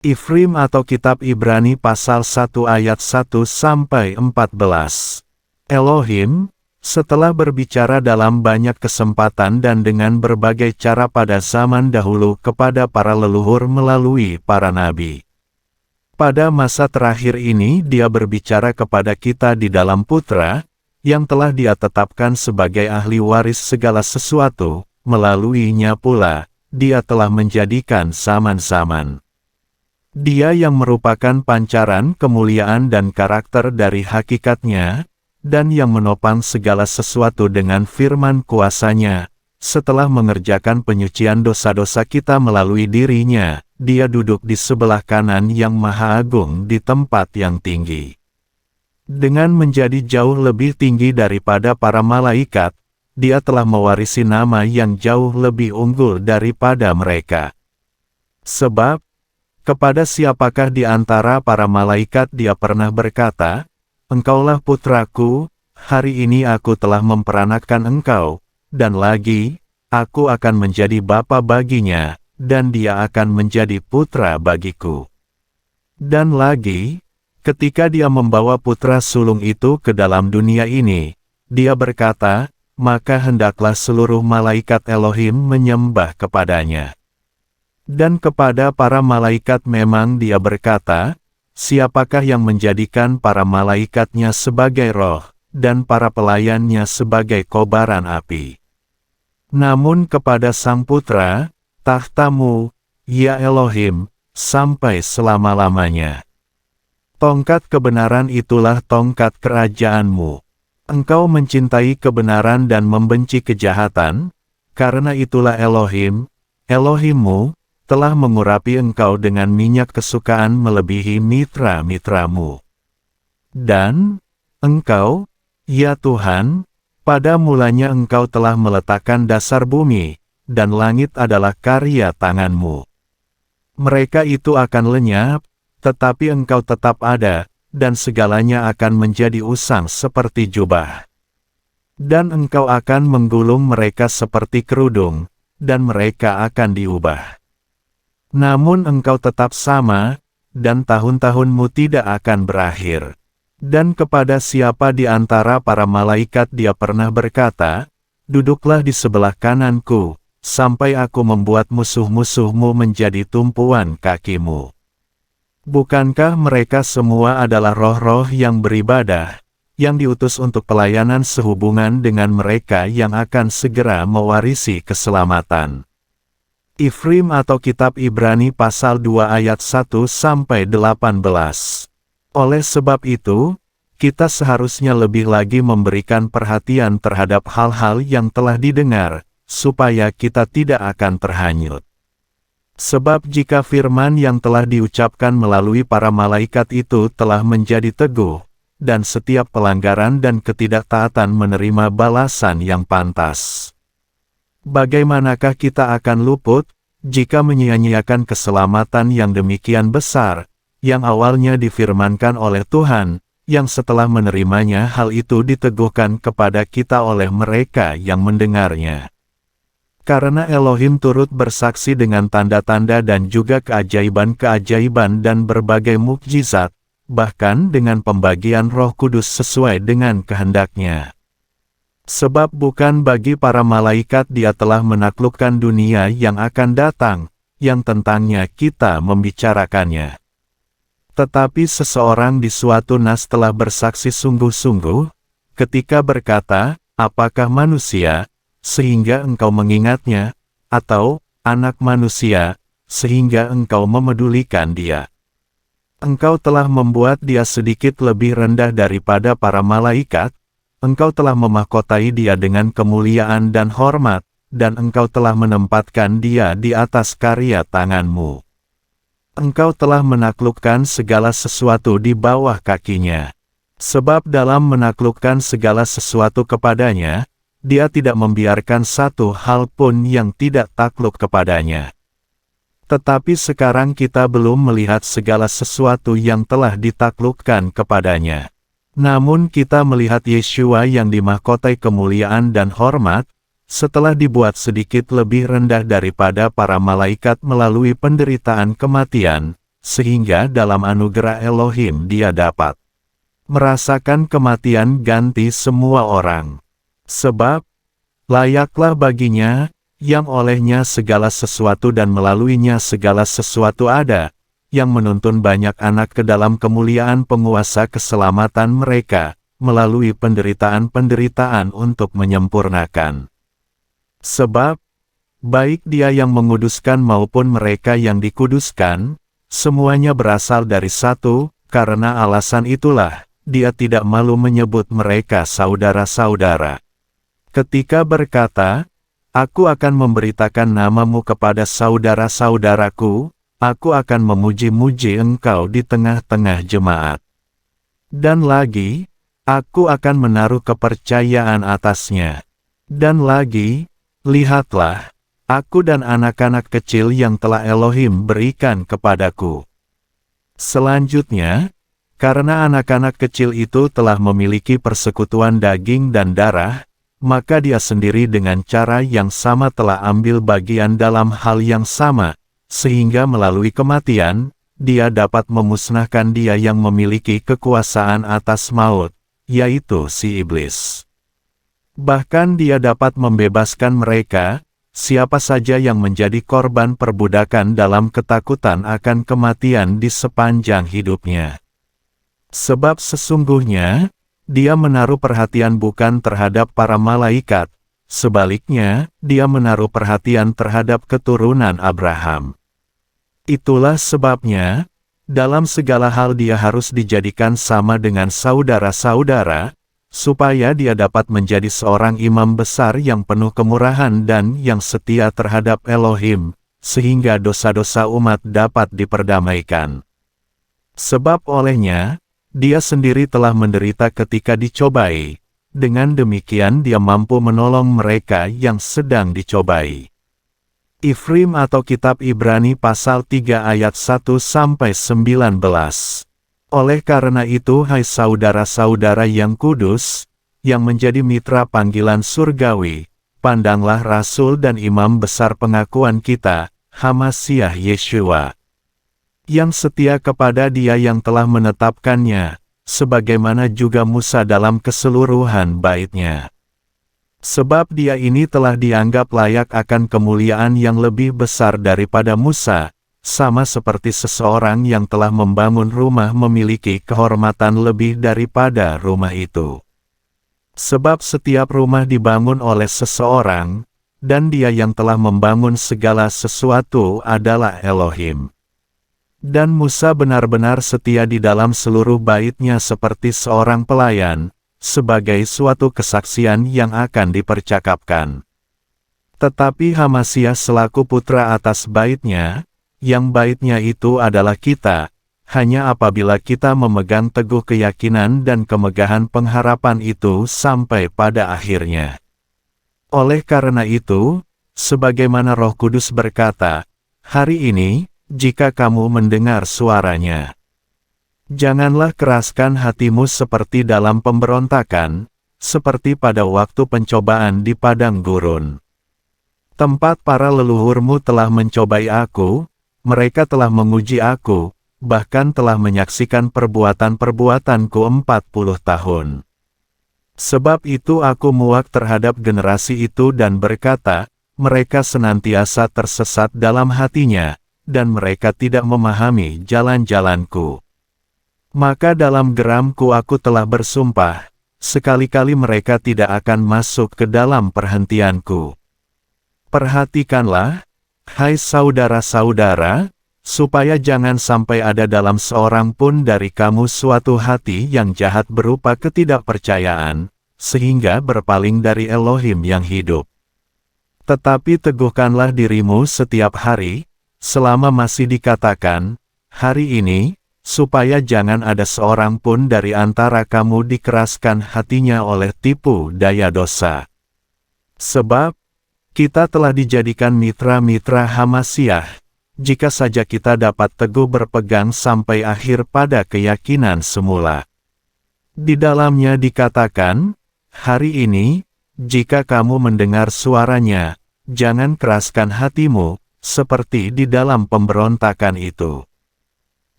Ifrim atau Kitab Ibrani pasal 1 ayat 1-14. Elohim, setelah berbicara dalam banyak kesempatan dan dengan berbagai cara pada zaman dahulu kepada para leluhur melalui para nabi. Pada masa terakhir ini Dia berbicara kepada kita di dalam Putra, yang telah Dia tetapkan sebagai ahli waris segala sesuatu, melaluinya pula, Dia telah menjadikan zaman-zaman. Dia yang merupakan pancaran kemuliaan dan karakter dari hakikatnya, dan yang menopang segala sesuatu dengan firman kuasanya, setelah mengerjakan penyucian dosa-dosa kita melalui dirinya, Dia duduk di sebelah kanan yang maha agung di tempat yang tinggi. Dengan menjadi jauh lebih tinggi daripada para malaikat, Dia telah mewarisi nama yang jauh lebih unggul daripada mereka. Sebab, kepada siapakah di antara para malaikat Dia pernah berkata, "Engkaulah putraku, hari ini aku telah memperanakkan engkau," dan lagi, "Aku akan menjadi bapa baginya, dan dia akan menjadi putra bagiku." Dan lagi, ketika Dia membawa putra sulung itu ke dalam dunia ini, Dia berkata, "Maka hendaklah seluruh malaikat Elohim menyembah kepadanya." Dan kepada para malaikat memang Dia berkata, "Siapakah yang menjadikan para malaikatnya sebagai roh, dan para pelayannya sebagai kobaran api?" Namun kepada Sang Putra, "Tahtamu, ya Elohim, sampai selama-lamanya. Tongkat kebenaran itulah tongkat kerajaanmu. Engkau mencintai kebenaran dan membenci kejahatan, karena itulah Elohim, Elohimmu, telah mengurapi engkau dengan minyak kesukaan melebihi mitra-mitramu. Dan, engkau, ya Tuhan, pada mulanya engkau telah meletakkan dasar bumi, dan langit adalah karya tanganmu. Mereka itu akan lenyap, tetapi engkau tetap ada, dan segalanya akan menjadi usang seperti jubah. Dan engkau akan menggulung mereka seperti kerudung, dan mereka akan diubah. Namun engkau tetap sama, dan tahun-tahunmu tidak akan berakhir. Dan kepada siapa di antara para malaikat Dia pernah berkata, "Duduklah di sebelah kananku, sampai aku membuat musuh-musuhmu menjadi tumpuan kakimu." Bukankah mereka semua adalah roh-roh yang beribadah, yang diutus untuk pelayanan sehubungan dengan mereka yang akan segera mewarisi keselamatan? Ifrim atau Kitab Ibrani pasal 2 ayat 1-18. Oleh sebab itu, kita seharusnya lebih lagi memberikan perhatian terhadap hal-hal yang telah didengar, supaya kita tidak akan terhanyut. Sebab jika firman yang telah diucapkan melalui para malaikat itu telah menjadi teguh, dan setiap pelanggaran dan ketidaktaatan menerima balasan yang pantas, bagaimanakah kita akan luput, jika menyia-nyiakan keselamatan yang demikian besar, yang awalnya difirmankan oleh Tuhan, yang setelah menerimanya hal itu diteguhkan kepada kita oleh mereka yang mendengarnya. Karena Elohim turut bersaksi dengan tanda-tanda dan juga keajaiban-keajaiban dan berbagai mukjizat, bahkan dengan pembagian Roh Kudus sesuai dengan kehendaknya. Sebab bukan bagi para malaikat Dia telah menaklukkan dunia yang akan datang, yang tentangnya kita membicarakannya. Tetapi seseorang di suatu nas telah bersaksi sungguh-sungguh, ketika berkata, "Apakah manusia, sehingga engkau mengingatnya, atau anak manusia, sehingga engkau memedulikan dia? Engkau telah membuat dia sedikit lebih rendah daripada para malaikat, engkau telah memahkotai dia dengan kemuliaan dan hormat, dan engkau telah menempatkan dia di atas karya tanganmu. Engkau telah menaklukkan segala sesuatu di bawah kakinya. Sebab dalam menaklukkan segala sesuatu kepadanya, Dia tidak membiarkan satu hal pun yang tidak takluk kepadanya. Tetapi sekarang kita belum melihat segala sesuatu yang telah ditaklukkan kepadanya. Namun kita melihat Yeshua yang dimahkotai kemuliaan dan hormat, setelah dibuat sedikit lebih rendah daripada para malaikat melalui penderitaan kematian, sehingga dalam anugerah Elohim dia dapat merasakan kematian ganti semua orang. Sebab, layaklah baginya, yang olehnya segala sesuatu dan melaluinya segala sesuatu ada, yang menuntun banyak anak ke dalam kemuliaan penguasa keselamatan mereka, melalui penderitaan-penderitaan untuk menyempurnakan. Sebab, baik dia yang menguduskan maupun mereka yang dikuduskan, semuanya berasal dari satu, karena alasan itulah, dia tidak malu menyebut mereka saudara-saudara. Ketika berkata, "Aku akan memberitakan namamu kepada saudara-saudaraku, aku akan memuji-muji engkau di tengah-tengah jemaat." Dan lagi, "Aku akan menaruh kepercayaan atasnya." Dan lagi, "Lihatlah, aku dan anak-anak kecil yang telah Elohim berikan kepadaku." Selanjutnya, karena anak-anak kecil itu telah memiliki persekutuan daging dan darah, maka dia sendiri dengan cara yang sama telah ambil bagian dalam hal yang sama, sehingga melalui kematian, dia dapat memusnahkan dia yang memiliki kekuasaan atas maut, yaitu si iblis. Bahkan dia dapat membebaskan mereka, siapa saja yang menjadi korban perbudakan dalam ketakutan akan kematian di sepanjang hidupnya. Sebab sesungguhnya, dia menaruh perhatian bukan terhadap para malaikat, sebaliknya, dia menaruh perhatian terhadap keturunan Abraham. Itulah sebabnya, dalam segala hal dia harus dijadikan sama dengan saudara-saudara, supaya dia dapat menjadi seorang imam besar yang penuh kemurahan dan yang setia terhadap Elohim, sehingga dosa-dosa umat dapat diperdamaikan. Sebab olehnya, dia sendiri telah menderita ketika dicobai, dengan demikian dia mampu menolong mereka yang sedang dicobai. Ifrim atau Kitab Ibrani pasal 3 ayat 1-19. Oleh karena itu hai saudara-saudara yang kudus, yang menjadi mitra panggilan surgawi, pandanglah Rasul dan Imam besar pengakuan kita, Hamasiah Yeshua, yang setia kepada Dia yang telah menetapkannya, sebagaimana juga Musa dalam keseluruhan baitnya. Sebab dia ini telah dianggap layak akan kemuliaan yang lebih besar daripada Musa, sama seperti seseorang yang telah membangun rumah memiliki kehormatan lebih daripada rumah itu. Sebab setiap rumah dibangun oleh seseorang, dan dia yang telah membangun segala sesuatu adalah Elohim. Dan Musa benar-benar setia di dalam seluruh baitnya seperti seorang pelayan, sebagai suatu kesaksian yang akan dipercakapkan. Tetapi Hamasiah selaku putra atas baitnya, yang baitnya itu adalah kita, hanya apabila kita memegang teguh keyakinan dan kemegahan pengharapan itu sampai pada akhirnya. Oleh karena itu, sebagaimana Roh Kudus berkata, "Hari ini, jika kamu mendengar suaranya, janganlah keraskan hatimu seperti dalam pemberontakan, seperti pada waktu pencobaan di padang gurun. Tempat para leluhurmu telah mencobai aku, mereka telah menguji aku, bahkan telah menyaksikan perbuatan-perbuatanku 40 tahun. Sebab itu aku muak terhadap generasi itu dan berkata, mereka senantiasa tersesat dalam hatinya, dan mereka tidak memahami jalan-jalanku. Maka dalam geramku aku telah bersumpah, sekali-kali mereka tidak akan masuk ke dalam perhentianku. Perhatikanlah, hai saudara-saudara, supaya jangan sampai ada dalam seorang pun dari kamu suatu hati yang jahat berupa ketidakpercayaan, sehingga berpaling dari Elohim yang hidup. Tetapi teguhkanlah dirimu setiap hari, selama masih dikatakan, hari ini, supaya jangan ada seorang pun dari antara kamu dikeraskan hatinya oleh tipu daya dosa. Sebab, kita telah dijadikan mitra-mitra Hamasiah, jika saja kita dapat teguh berpegang sampai akhir pada keyakinan semula. Di dalamnya dikatakan, hari ini, jika kamu mendengar suaranya, jangan keraskan hatimu, seperti di dalam pemberontakan itu.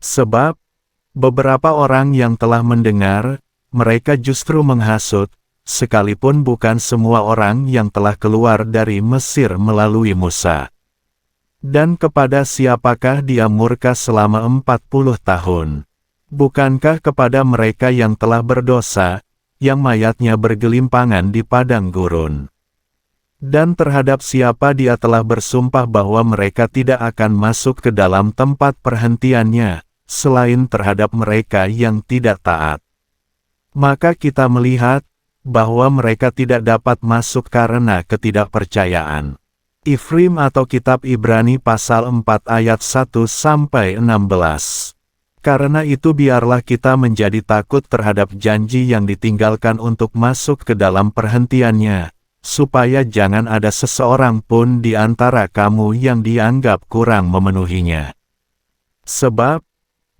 Sebab, beberapa orang yang telah mendengar, mereka justru menghasut, sekalipun bukan semua orang yang telah keluar dari Mesir melalui Musa. Dan kepada siapakah dia murka selama 40 tahun? Bukankah kepada mereka yang telah berdosa, yang mayatnya bergelimpangan di padang gurun? Dan terhadap siapa dia telah bersumpah bahwa mereka tidak akan masuk ke dalam tempat perhentiannya, selain terhadap mereka yang tidak taat. Maka kita melihat, bahwa mereka tidak dapat masuk karena ketidakpercayaan. Ifrim atau Kitab Ibrani pasal 4 ayat 1-16. Karena itu biarlah kita menjadi takut terhadap janji yang ditinggalkan untuk masuk ke dalam perhentiannya, supaya jangan ada seseorang pun di antara kamu yang dianggap kurang memenuhinya. Sebab,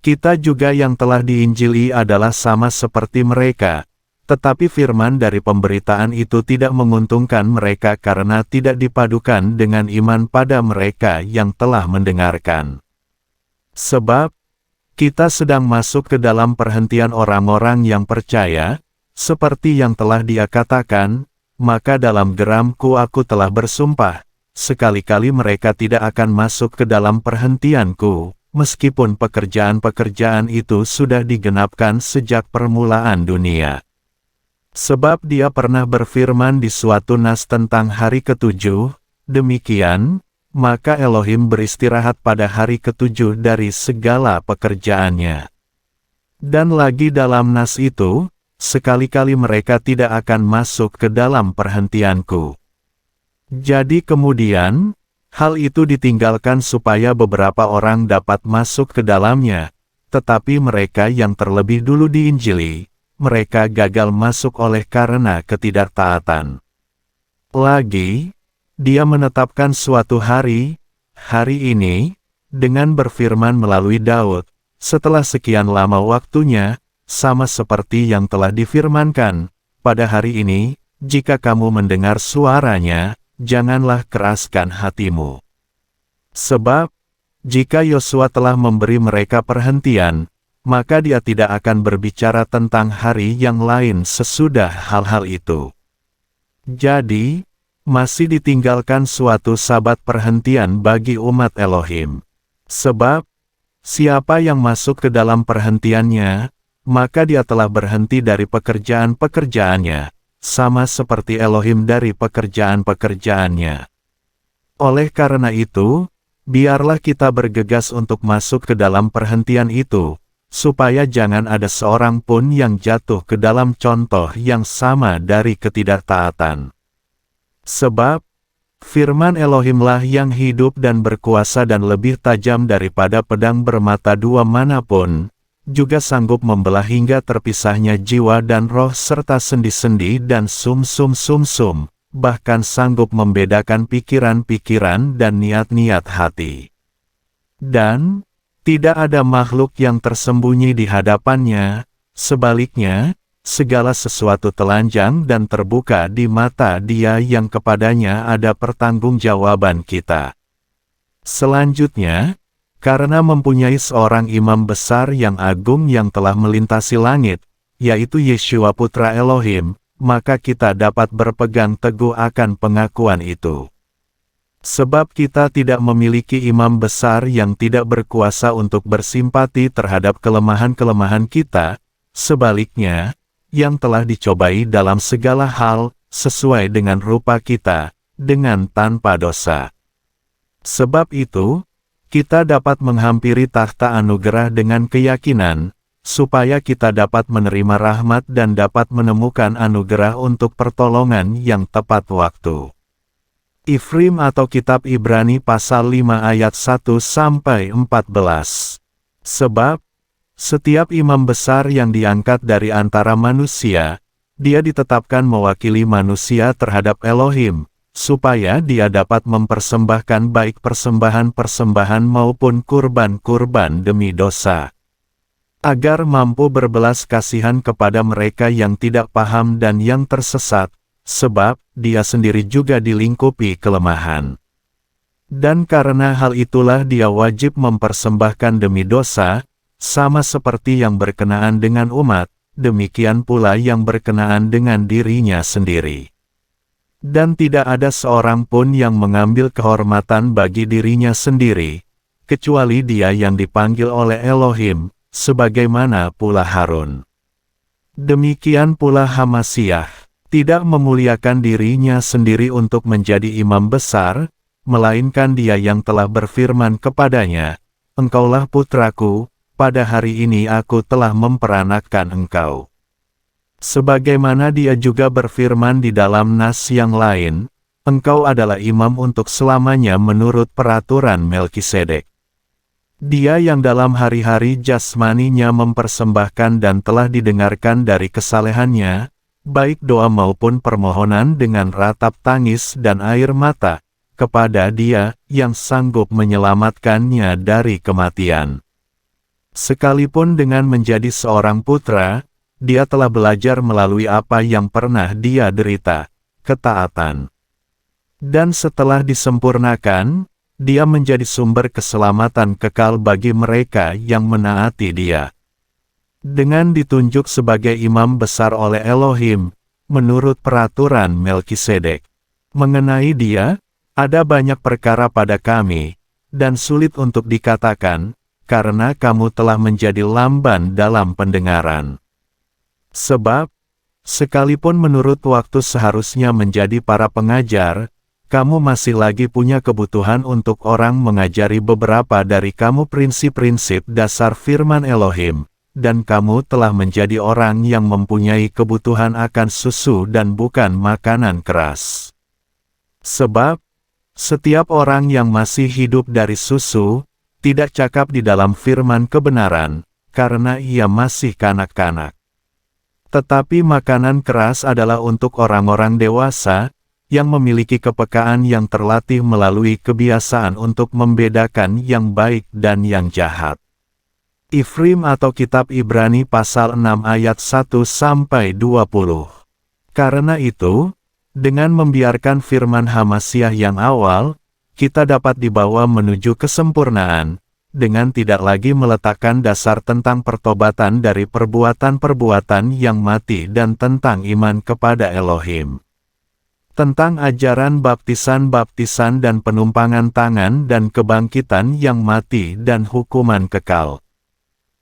kita juga yang telah diinjili adalah sama seperti mereka, tetapi firman dari pemberitaan itu tidak menguntungkan mereka karena tidak dipadukan dengan iman pada mereka yang telah mendengarkan. Sebab, kita sedang masuk ke dalam perhentian orang-orang yang percaya, seperti yang telah dia katakan, maka dalam geramku aku telah bersumpah, sekali-kali mereka tidak akan masuk ke dalam perhentianku, meskipun pekerjaan-pekerjaan itu sudah digenapkan sejak permulaan dunia. Sebab dia pernah berfirman di suatu nas tentang hari ketujuh, demikian, maka Elohim beristirahat pada hari ketujuh dari segala pekerjaannya. Dan lagi dalam nas itu, sekali-kali mereka tidak akan masuk ke dalam perhentianku. Jadi kemudian, hal itu ditinggalkan supaya beberapa orang dapat masuk ke dalamnya, tetapi mereka yang terlebih dulu diinjili, mereka gagal masuk oleh karena ketidaktaatan. Lagi, dia menetapkan suatu hari ini, dengan berfirman melalui Daud, setelah sekian lama waktunya, sama seperti yang telah difirmankan, pada hari ini, jika kamu mendengar suaranya, janganlah keraskan hatimu. Sebab, jika Yosua telah memberi mereka perhentian, maka dia tidak akan berbicara tentang hari yang lain sesudah hal-hal itu. Jadi, masih ditinggalkan suatu sabat perhentian bagi umat Elohim. Sebab, siapa yang masuk ke dalam perhentiannya, maka dia telah berhenti dari pekerjaan-pekerjaannya, sama seperti Elohim dari pekerjaan-pekerjaannya. Oleh karena itu, biarlah kita bergegas untuk masuk ke dalam perhentian itu, supaya jangan ada seorang pun yang jatuh ke dalam contoh yang sama dari ketidaktaatan. Sebab, firman Elohimlah yang hidup dan berkuasa dan lebih tajam daripada pedang bermata dua manapun, juga sanggup membelah hingga terpisahnya jiwa dan roh serta sendi-sendi dan sum-sum, bahkan sanggup membedakan pikiran-pikiran dan niat-niat hati. Dan, tidak ada makhluk yang tersembunyi di hadapannya, sebaliknya, segala sesuatu telanjang dan terbuka di mata Dia yang kepadanya ada pertanggungjawaban kita. Selanjutnya, karena mempunyai seorang imam besar yang agung yang telah melintasi langit, yaitu Yeshua Putra Elohim, maka kita dapat berpegang teguh akan pengakuan itu. Sebab kita tidak memiliki imam besar yang tidak berkuasa untuk bersimpati terhadap kelemahan-kelemahan kita, sebaliknya, yang telah dicobai dalam segala hal, sesuai dengan rupa kita, dengan tanpa dosa. Sebab itu, kita dapat menghampiri takhta anugerah dengan keyakinan, supaya kita dapat menerima rahmat dan dapat menemukan anugerah untuk pertolongan yang tepat waktu. Ifrim atau Kitab Ibrani pasal 5 ayat 1-14. Sebab, setiap imam besar yang diangkat dari antara manusia, dia ditetapkan mewakili manusia terhadap Elohim, supaya dia dapat mempersembahkan baik persembahan-persembahan maupun kurban-kurban demi dosa, agar mampu berbelas kasihan kepada mereka yang tidak paham dan yang tersesat, sebab dia sendiri juga dilingkupi kelemahan. Dan karena hal itulah dia wajib mempersembahkan demi dosa, sama seperti yang berkenaan dengan umat, demikian pula yang berkenaan dengan dirinya sendiri. Dan tidak ada seorang pun yang mengambil kehormatan bagi dirinya sendiri, kecuali dia yang dipanggil oleh Elohim, sebagaimana pula Harun. Demikian pula Hamasyah, tidak memuliakan dirinya sendiri untuk menjadi imam besar, melainkan dia yang telah berfirman kepadanya, "Engkaulah putraku, pada hari ini aku telah memperanakkan engkau." Sebagaimana dia juga berfirman di dalam nas yang lain, "Engkau adalah imam untuk selamanya menurut peraturan Melkisedek." Dia yang dalam hari-hari jasmaninya mempersembahkan dan telah didengarkan dari kesalehannya, baik doa maupun permohonan dengan ratap tangis dan air mata, kepada Dia yang sanggup menyelamatkannya dari kematian. Sekalipun dengan menjadi seorang putra, dia telah belajar melalui apa yang pernah dia derita, ketaatan. Dan setelah disempurnakan, dia menjadi sumber keselamatan kekal bagi mereka yang menaati dia. Dengan ditunjuk sebagai imam besar oleh Elohim, menurut peraturan Melkisedek. Mengenai dia, ada banyak perkara pada kami, dan sulit untuk dikatakan, karena kamu telah menjadi lamban dalam pendengaran. Sebab, sekalipun menurut waktu seharusnya menjadi para pengajar, kamu masih lagi punya kebutuhan untuk orang mengajari beberapa dari kamu prinsip-prinsip dasar firman Elohim, dan kamu telah menjadi orang yang mempunyai kebutuhan akan susu dan bukan makanan keras. Sebab, setiap orang yang masih hidup dari susu, tidak cakap di dalam firman kebenaran, karena ia masih kanak-kanak. Tetapi makanan keras adalah untuk orang-orang dewasa, yang memiliki kepekaan yang terlatih melalui kebiasaan untuk membedakan yang baik dan yang jahat. Ifrim atau Kitab Ibrani pasal 6 ayat 1-20. Karena itu, dengan membiarkan firman Hamasyah yang awal, kita dapat dibawa menuju kesempurnaan, dengan tidak lagi meletakkan dasar tentang pertobatan dari perbuatan-perbuatan yang mati dan tentang iman kepada Elohim. Tentang ajaran baptisan-baptisan dan penumpangan tangan dan kebangkitan yang mati dan hukuman kekal.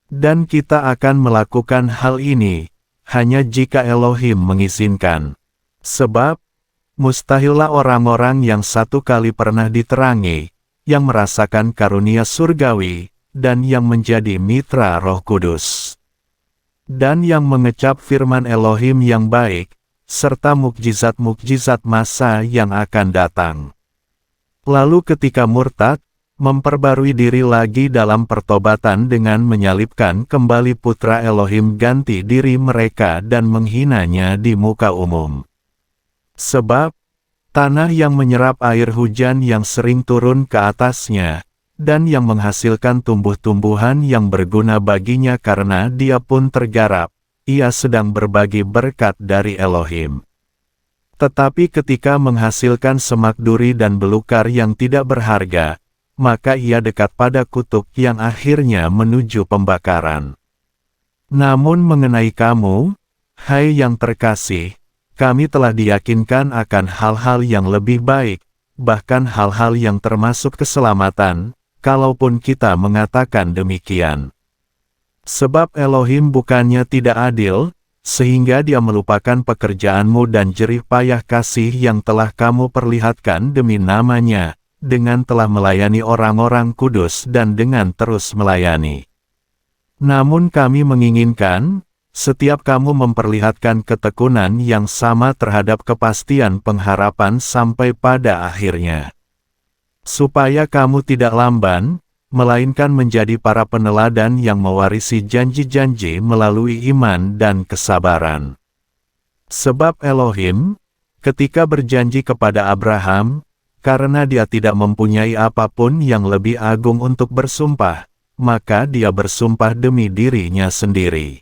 Dan kita akan melakukan hal ini, hanya jika Elohim mengizinkan. Sebab, mustahillah orang-orang yang satu kali pernah diterangi, yang merasakan karunia surgawi, dan yang menjadi mitra Roh Kudus. Dan yang mengecap firman Elohim yang baik, serta mukjizat-mukjizat masa yang akan datang. Lalu ketika murtad, memperbarui diri lagi dalam pertobatan dengan menyalibkan kembali putra Elohim ganti diri mereka dan menghinanya di muka umum. Sebab, tanah yang menyerap air hujan yang sering turun ke atasnya, dan yang menghasilkan tumbuh-tumbuhan yang berguna baginya karena dia pun tergarap, ia sedang berbagi berkat dari Elohim. Tetapi ketika menghasilkan semak duri dan belukar yang tidak berharga, maka ia dekat pada kutuk yang akhirnya menuju pembakaran. Namun mengenai kamu, hai yang terkasih, kami telah diyakinkan akan hal-hal yang lebih baik, bahkan hal-hal yang termasuk keselamatan, kalaupun kita mengatakan demikian. Sebab Elohim bukannya tidak adil, sehingga dia melupakan pekerjaanmu dan jerih payah kasih yang telah kamu perlihatkan demi namanya, dengan telah melayani orang-orang kudus dan dengan terus melayani. Namun kami menginginkan, setiap kamu memperlihatkan ketekunan yang sama terhadap kepastian pengharapan sampai pada akhirnya. Supaya kamu tidak lamban, melainkan menjadi para peneladan yang mewarisi janji-janji melalui iman dan kesabaran. Sebab Elohim, ketika berjanji kepada Abraham, karena dia tidak mempunyai apapun yang lebih agung untuk bersumpah, maka dia bersumpah demi dirinya sendiri.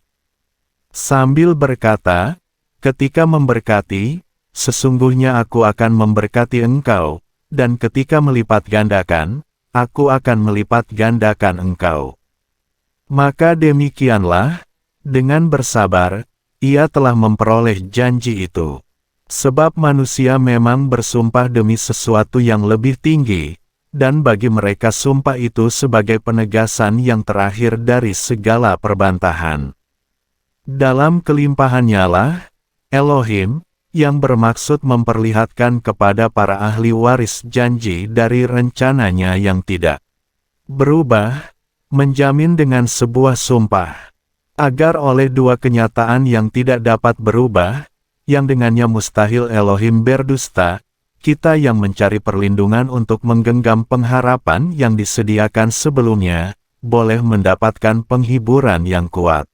Sambil berkata, ketika memberkati, sesungguhnya aku akan memberkati engkau, dan ketika melipat gandakan, aku akan melipat gandakan engkau. Maka demikianlah, dengan bersabar, ia telah memperoleh janji itu. Sebab manusia memang bersumpah demi sesuatu yang lebih tinggi, dan bagi mereka sumpah itu sebagai penegasan yang terakhir dari segala perbantahan. Dalam kelimpahannya lah, Elohim, yang bermaksud memperlihatkan kepada para ahli waris janji dari rencananya yang tidak berubah, menjamin dengan sebuah sumpah, agar oleh dua kenyataan yang tidak dapat berubah, yang dengannya mustahil Elohim berdusta, kita yang mencari perlindungan untuk menggenggam pengharapan yang disediakan sebelumnya, boleh mendapatkan penghiburan yang kuat.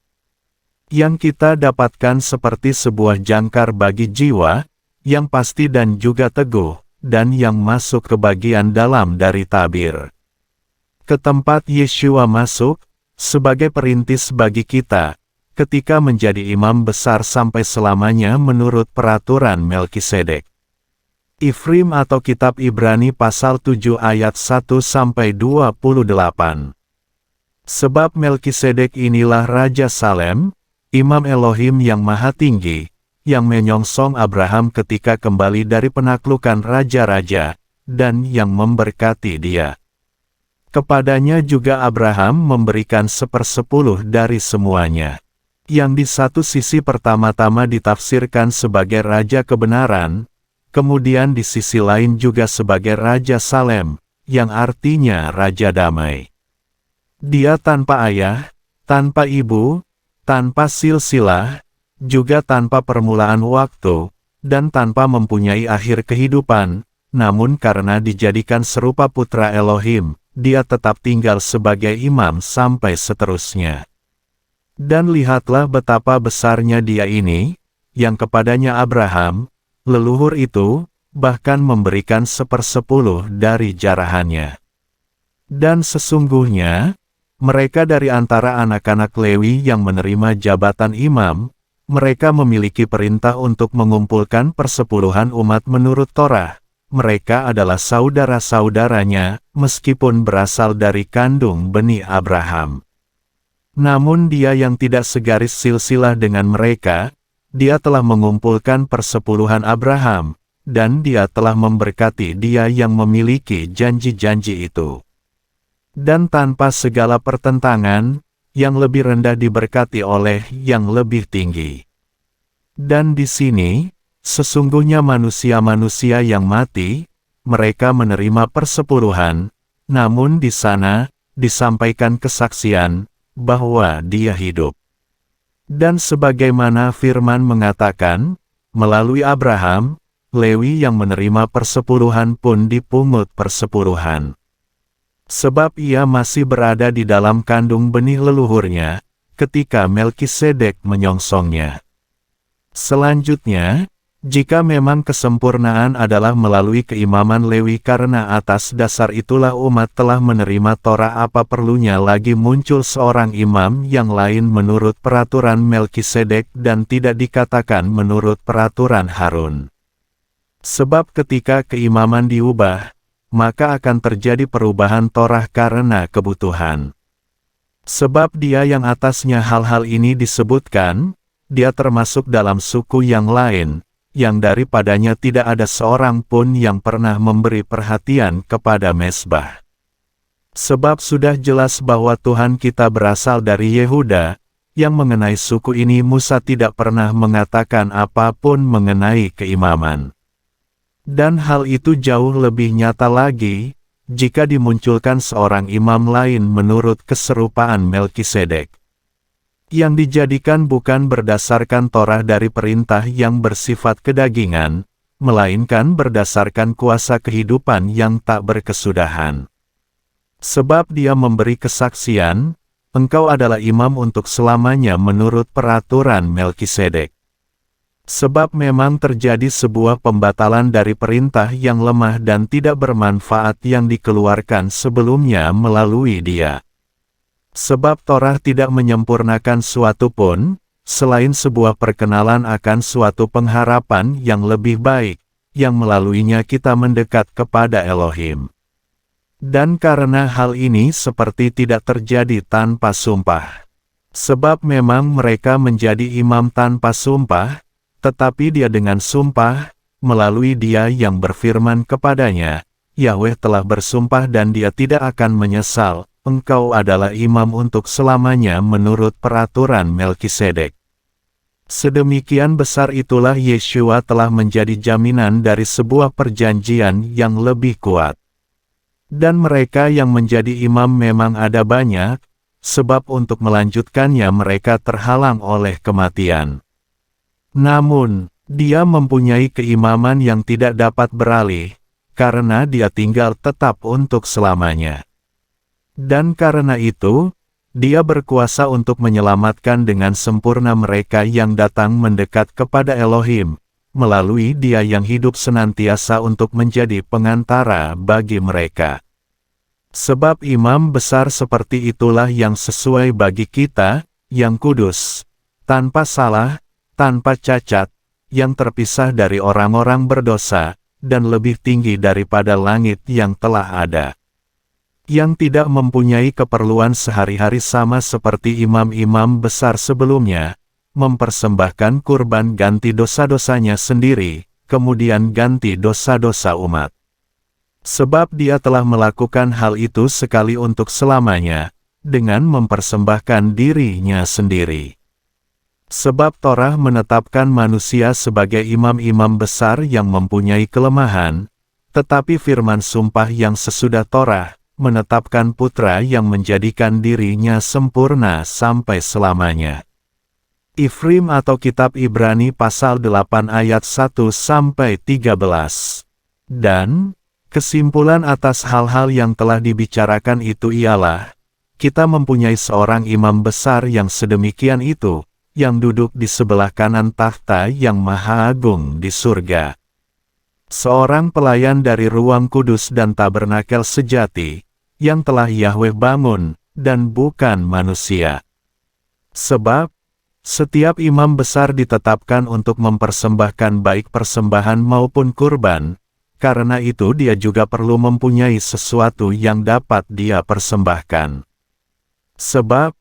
Yang kita dapatkan seperti sebuah jangkar bagi jiwa, yang pasti dan juga teguh, dan yang masuk ke bagian dalam dari tabir. Ke tempat Yeshua masuk, sebagai perintis bagi kita, ketika menjadi imam besar sampai selamanya menurut peraturan Melkisedek. Ifrim atau Kitab Ibrani pasal 7 ayat 1-28. Sebab Melkisedek inilah Raja Salem, Imam Elohim yang Maha Tinggi, yang menyongsong Abraham ketika kembali dari penaklukan raja-raja, dan yang memberkati dia. Kepadanya juga Abraham memberikan 1/10 dari semuanya. Yang di satu sisi pertama-tama ditafsirkan sebagai Raja Kebenaran, kemudian di sisi lain juga sebagai Raja Salem, yang artinya Raja Damai. Dia tanpa ayah, tanpa ibu, tanpa silsilah, juga tanpa permulaan waktu, dan tanpa mempunyai akhir kehidupan, namun karena dijadikan serupa putra Elohim, dia tetap tinggal sebagai imam sampai seterusnya. Dan lihatlah betapa besarnya dia ini, yang kepadanya Abraham, leluhur itu, bahkan memberikan 1/10 dari jarahannya. Dan sesungguhnya, mereka dari antara anak-anak Lewi yang menerima jabatan imam, mereka memiliki perintah untuk mengumpulkan persepuluhan umat menurut Torah. Mereka adalah saudara-saudaranya, meskipun berasal dari kandung benih Abraham. Namun dia yang tidak segaris silsilah dengan mereka, dia telah mengumpulkan persepuluhan Abraham, dan dia telah memberkati dia yang memiliki janji-janji itu. Dan tanpa segala pertentangan, yang lebih rendah diberkati oleh yang lebih tinggi. Dan di sini, sesungguhnya manusia-manusia yang mati, mereka menerima persepuluhan, namun di sana, disampaikan kesaksian, bahwa dia hidup. Dan sebagaimana firman mengatakan, melalui Abraham, Lewi yang menerima persepuluhan pun dipungut persepuluhan. Sebab ia masih berada di dalam kandung benih leluhurnya, ketika Melkisedek menyongsongnya. Selanjutnya, jika memang kesempurnaan adalah melalui keimaman Lewi karena atas dasar itulah umat telah menerima Torah, apa perlunya lagi muncul seorang imam yang lain menurut peraturan Melkisedek dan tidak dikatakan menurut peraturan Harun. Sebab ketika keimaman diubah, maka akan terjadi perubahan Torah karena kebutuhan. Sebab dia yang atasnya hal-hal ini disebutkan, dia termasuk dalam suku yang lain, yang daripadanya tidak ada seorang pun yang pernah memberi perhatian kepada mezbah. Sebab sudah jelas bahwa Tuhan kita berasal dari Yehuda, yang mengenai suku ini Musa tidak pernah mengatakan apapun mengenai keimaman. Dan hal itu jauh lebih nyata lagi, jika dimunculkan seorang imam lain menurut keserupaan Melkisedek, yang dijadikan bukan berdasarkan Torah dari perintah yang bersifat kedagingan, melainkan berdasarkan kuasa kehidupan yang tak berkesudahan. Sebab dia memberi kesaksian, engkau adalah imam untuk selamanya menurut peraturan Melkisedek. Sebab memang terjadi sebuah pembatalan dari perintah yang lemah dan tidak bermanfaat yang dikeluarkan sebelumnya melalui dia. Sebab Torah tidak menyempurnakan suatu pun, selain sebuah perkenalan akan suatu pengharapan yang lebih baik, yang melaluinya kita mendekat kepada Elohim. Dan karena hal ini seperti tidak terjadi tanpa sumpah. Sebab memang mereka menjadi imam tanpa sumpah, tetapi dia dengan sumpah, melalui dia yang berfirman kepadanya, Yahweh telah bersumpah dan dia tidak akan menyesal, engkau adalah imam untuk selamanya menurut peraturan Melkisedek. Sedemikian besar itulah Yeshua telah menjadi jaminan dari sebuah perjanjian yang lebih kuat. Dan mereka yang menjadi imam memang ada banyak, sebab untuk melanjutkannya mereka terhalang oleh kematian. Namun, dia mempunyai keimaman yang tidak dapat beralih, karena dia tinggal tetap untuk selamanya. Dan karena itu, dia berkuasa untuk menyelamatkan dengan sempurna mereka yang datang mendekat kepada Elohim, melalui dia yang hidup senantiasa untuk menjadi pengantara bagi mereka. Sebab imam besar seperti itulah yang sesuai bagi kita, yang kudus, tanpa salah, tanpa cacat, yang terpisah dari orang-orang berdosa, dan lebih tinggi daripada langit yang telah ada. Yang tidak mempunyai keperluan sehari-hari sama seperti imam-imam besar sebelumnya, mempersembahkan kurban ganti dosa-dosanya sendiri, kemudian ganti dosa-dosa umat. Sebab dia telah melakukan hal itu sekali untuk selamanya, dengan mempersembahkan dirinya sendiri. Sebab Torah menetapkan manusia sebagai imam-imam besar yang mempunyai kelemahan, tetapi firman sumpah yang sesudah Torah, menetapkan putra yang menjadikan dirinya sempurna sampai selamanya. Ifrim atau Kitab Ibrani pasal 8 ayat 1-13. Dan, kesimpulan atas hal-hal yang telah dibicarakan itu ialah, kita mempunyai seorang imam besar yang sedemikian itu, yang duduk di sebelah kanan takhta yang maha agung di surga. Seorang pelayan dari ruang kudus dan tabernakel sejati, yang telah Yahweh bangun, dan bukan manusia. Sebab, setiap imam besar ditetapkan untuk mempersembahkan baik persembahan maupun kurban, karena itu dia juga perlu mempunyai sesuatu yang dapat dia persembahkan. Sebab,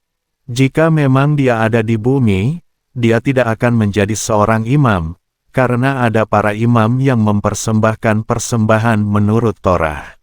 jika memang dia ada di bumi, dia tidak akan menjadi seorang imam, karena ada para imam yang mempersembahkan persembahan menurut Torah.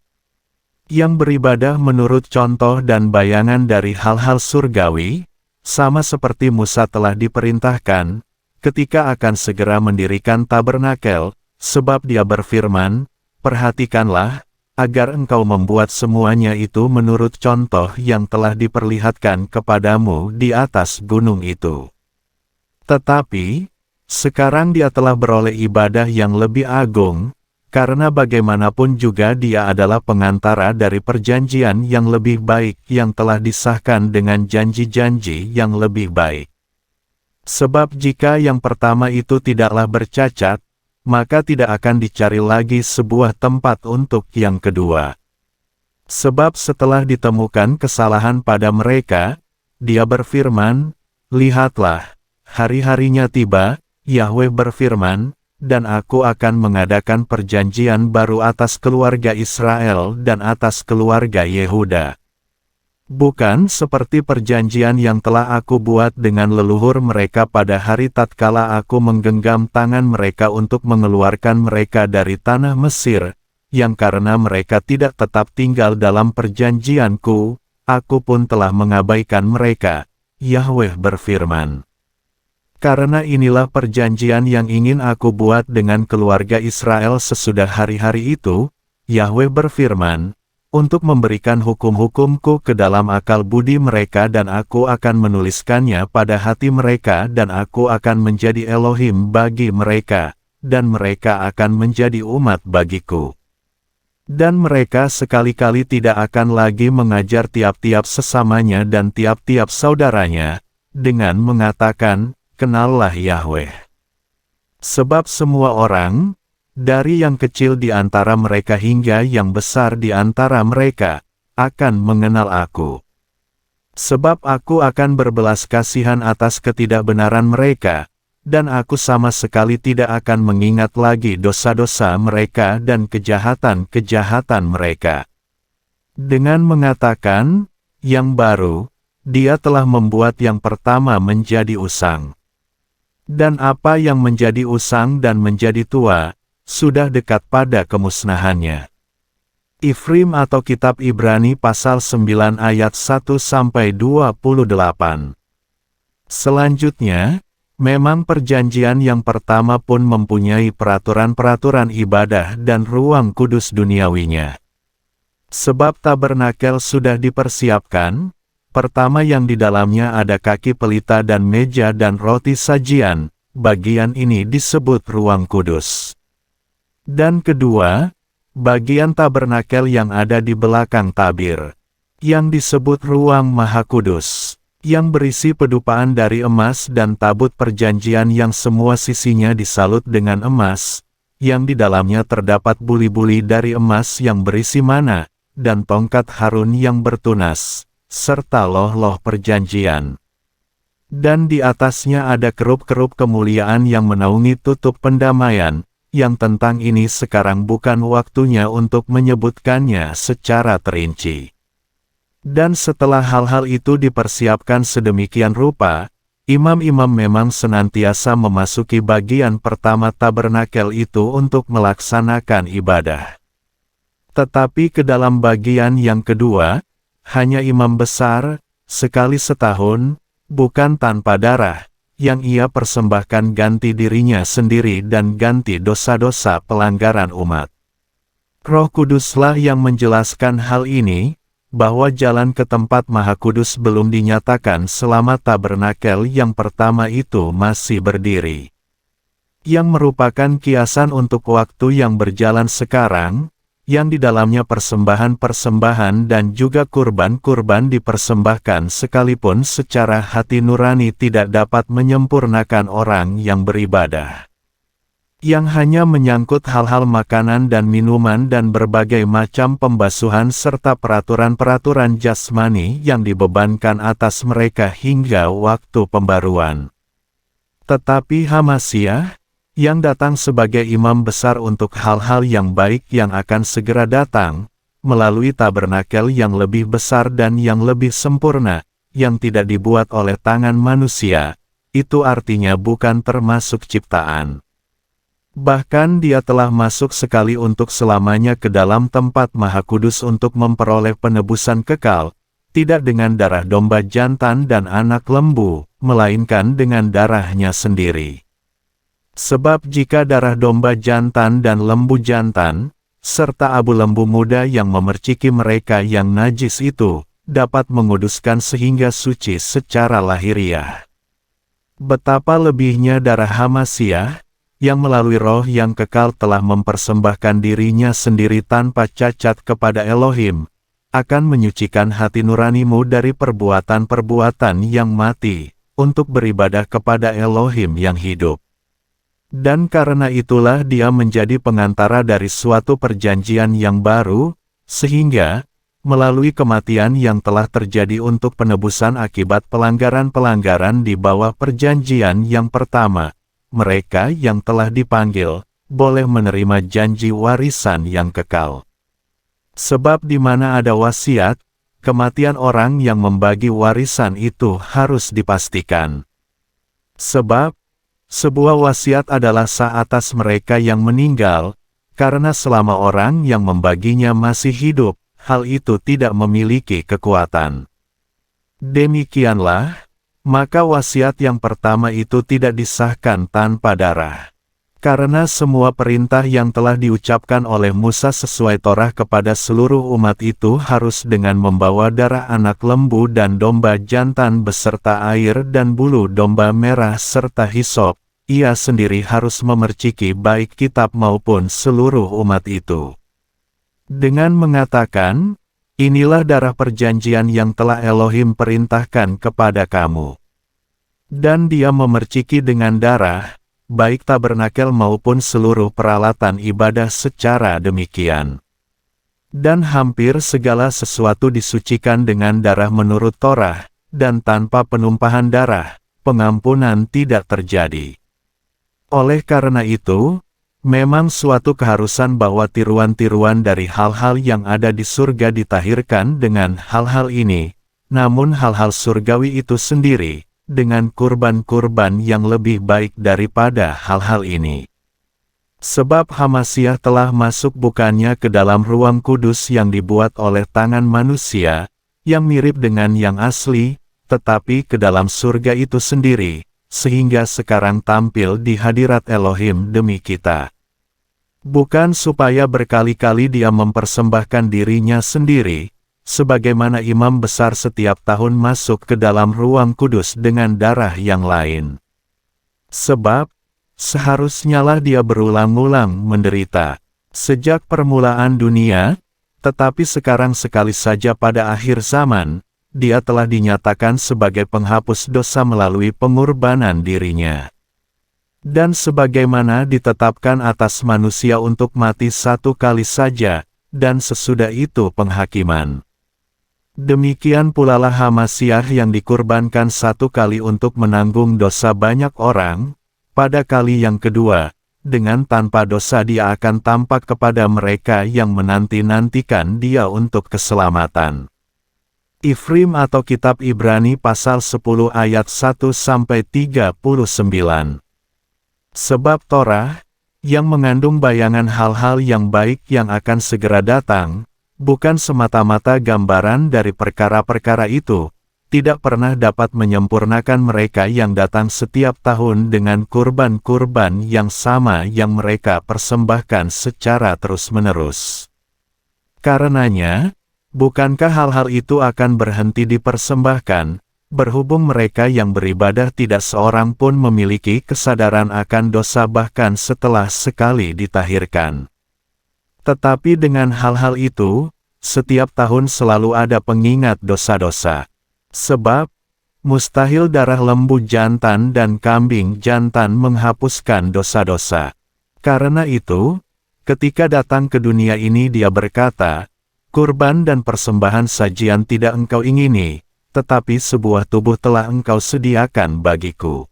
Yang beribadah menurut contoh dan bayangan dari hal-hal surgawi, sama seperti Musa telah diperintahkan, ketika akan segera mendirikan tabernakel, sebab dia berfirman, perhatikanlah, agar engkau membuat semuanya itu menurut contoh yang telah diperlihatkan kepadamu di atas gunung itu. Tetapi, sekarang dia telah beroleh ibadah yang lebih agung, karena bagaimanapun juga dia adalah pengantara dari perjanjian yang lebih baik yang telah disahkan dengan janji-janji yang lebih baik. Sebab jika yang pertama itu tidaklah bercacat, maka tidak akan dicari lagi sebuah tempat untuk yang kedua. Sebab setelah ditemukan kesalahan pada mereka, dia berfirman, lihatlah, hari-harinya tiba, Yahweh berfirman, dan aku akan mengadakan perjanjian baru atas keluarga Israel dan atas keluarga Yehuda. Bukan seperti perjanjian yang telah aku buat dengan leluhur mereka pada hari tatkala aku menggenggam tangan mereka untuk mengeluarkan mereka dari tanah Mesir, yang karena mereka tidak tetap tinggal dalam perjanjianku, aku pun telah mengabaikan mereka, Yahweh berfirman. Karena inilah perjanjian yang ingin aku buat dengan keluarga Israel sesudah hari-hari itu, Yahweh berfirman, untuk memberikan hukum-hukumku ke dalam akal budi mereka dan aku akan menuliskannya pada hati mereka dan aku akan menjadi Elohim bagi mereka, dan mereka akan menjadi umat bagiku. Dan mereka sekali-kali tidak akan lagi mengajar tiap-tiap sesamanya dan tiap-tiap saudaranya, dengan mengatakan, kenallah Yahweh. Sebab semua orang, dari yang kecil di antara mereka hingga yang besar di antara mereka, akan mengenal aku. Sebab aku akan berbelas kasihan atas ketidakbenaran mereka, dan aku sama sekali tidak akan mengingat lagi dosa-dosa mereka dan kejahatan-kejahatan mereka. Dengan mengatakan, yang baru, dia telah membuat yang pertama menjadi usang. Dan apa yang menjadi usang dan menjadi tua, sudah dekat pada kemusnahannya. Ifrim atau Kitab Ibrani pasal 9 ayat 1-28. Selanjutnya, memang perjanjian yang pertama pun mempunyai peraturan-peraturan ibadah dan ruang kudus duniawinya. Sebab tabernakel sudah dipersiapkan, pertama yang di dalamnya ada kaki pelita dan meja dan roti sajian, bagian ini disebut ruang kudus. Dan kedua, bagian tabernakel yang ada di belakang tabir, yang disebut ruang maha kudus, yang berisi pedupaan dari emas dan tabut perjanjian yang semua sisinya disalut dengan emas, yang di dalamnya terdapat buli-buli dari emas yang berisi mana, dan tongkat Harun yang bertunas, serta loh-loh perjanjian. Dan di atasnya ada kerup-kerup kemuliaan yang menaungi tutup pendamaian, yang tentang ini sekarang bukan waktunya untuk menyebutkannya secara terinci. Dan setelah hal-hal itu dipersiapkan sedemikian rupa, imam-imam memang senantiasa memasuki bagian pertama tabernakel itu untuk melaksanakan ibadah. Tetapi ke dalam bagian yang kedua, hanya imam besar, sekali setahun, bukan tanpa darah, yang ia persembahkan ganti dirinya sendiri dan ganti dosa-dosa pelanggaran umat. Roh Kuduslah yang menjelaskan hal ini, bahwa jalan ke tempat Maha Kudus belum dinyatakan selama tabernakel yang pertama itu masih berdiri. Yang merupakan kiasan untuk waktu yang berjalan sekarang, yang di dalamnya persembahan-persembahan dan juga kurban-kurban dipersembahkan sekalipun secara hati nurani tidak dapat menyempurnakan orang yang beribadah. Yang hanya menyangkut hal-hal makanan dan minuman dan berbagai macam pembasuhan serta peraturan-peraturan jasmani yang dibebankan atas mereka hingga waktu pembaruan. Tetapi Hamasyah, yang datang sebagai imam besar untuk hal-hal yang baik yang akan segera datang, melalui tabernakel yang lebih besar dan yang lebih sempurna, yang tidak dibuat oleh tangan manusia, itu artinya bukan termasuk ciptaan. Bahkan dia telah masuk sekali untuk selamanya ke dalam tempat Maha Kudus untuk memperoleh penebusan kekal, tidak dengan darah domba jantan dan anak lembu, melainkan dengan darahnya sendiri. Sebab jika darah domba jantan dan lembu jantan, serta abu lembu muda yang memerciki mereka yang najis itu, dapat menguduskan sehingga suci secara lahiriah, betapa lebihnya darah Hamasyah, yang melalui roh yang kekal telah mempersembahkan dirinya sendiri tanpa cacat kepada Elohim, akan menyucikan hati nuranimu dari perbuatan-perbuatan yang mati, untuk beribadah kepada Elohim yang hidup. Dan karena itulah dia menjadi pengantara dari suatu perjanjian yang baru, sehingga, melalui kematian yang telah terjadi untuk penebusan akibat pelanggaran-pelanggaran di bawah perjanjian yang pertama, mereka yang telah dipanggil, boleh menerima janji warisan yang kekal. Sebab di mana ada wasiat, kematian orang yang membagi warisan itu harus dipastikan. Sebab, sebuah wasiat adalah sah atas mereka yang meninggal, karena selama orang yang membaginya masih hidup, hal itu tidak memiliki kekuatan. Demikianlah, maka wasiat yang pertama itu tidak disahkan tanpa darah. Karena semua perintah yang telah diucapkan oleh Musa sesuai Torah kepada seluruh umat itu harus dengan membawa darah anak lembu dan domba jantan beserta air dan bulu domba merah serta hisop, ia sendiri harus memerciki baik kitab maupun seluruh umat itu. Dengan mengatakan, inilah darah perjanjian yang telah Elohim perintahkan kepada kamu. Dan dia memerciki dengan darah, baik tabernakel maupun seluruh peralatan ibadah secara demikian. Dan hampir segala sesuatu disucikan dengan darah menurut Torah, dan tanpa penumpahan darah, pengampunan tidak terjadi. Oleh karena itu, Memang suatu keharusan bahwa tiruan-tiruan dari hal-hal yang ada di surga ditahirkan dengan hal-hal ini, namun hal-hal surgawi itu sendiri, dengan kurban-kurban yang lebih baik daripada hal-hal ini. Sebab Hamasyah telah masuk bukannya ke dalam ruang kudus yang dibuat oleh tangan manusia, yang mirip dengan yang asli, tetapi ke dalam surga itu sendiri, sehingga sekarang tampil di hadirat Elohim demi kita. Bukan supaya berkali-kali dia mempersembahkan dirinya sendiri, sebagaimana imam besar setiap tahun masuk ke dalam ruang kudus dengan darah yang lain. Sebab, seharusnyalah dia berulang-ulang menderita, sejak permulaan dunia, tetapi sekarang sekali saja pada akhir zaman, dia telah dinyatakan sebagai penghapus dosa melalui pengorbanan dirinya. Dan sebagaimana ditetapkan atas manusia untuk mati satu kali saja, dan sesudah itu penghakiman. Demikian pula lah Hamasyah yang dikurbankan satu kali untuk menanggung dosa banyak orang, pada kali yang kedua, dengan tanpa dosa dia akan tampak kepada mereka yang menanti-nantikan dia untuk keselamatan. Ifrim atau Kitab Ibrani pasal 10 ayat 1-39. Sebab Torah, yang mengandung bayangan hal-hal yang baik yang akan segera datang, bukan semata-mata gambaran dari perkara-perkara itu, tidak pernah dapat menyempurnakan mereka yang datang setiap tahun dengan kurban-kurban yang sama yang mereka persembahkan secara terus-menerus. Karenanya, bukankah hal-hal itu akan berhenti dipersembahkan, berhubung mereka yang beribadah tidak seorang pun memiliki kesadaran akan dosa bahkan setelah sekali ditahirkan. Tetapi dengan hal-hal itu, setiap tahun selalu ada pengingat dosa-dosa. Sebab, mustahil darah lembu jantan dan kambing jantan menghapuskan dosa-dosa. Karena itu, ketika datang ke dunia ini dia berkata, kurban dan persembahan sajian tidak engkau ingini, tetapi sebuah tubuh telah engkau sediakan bagiku.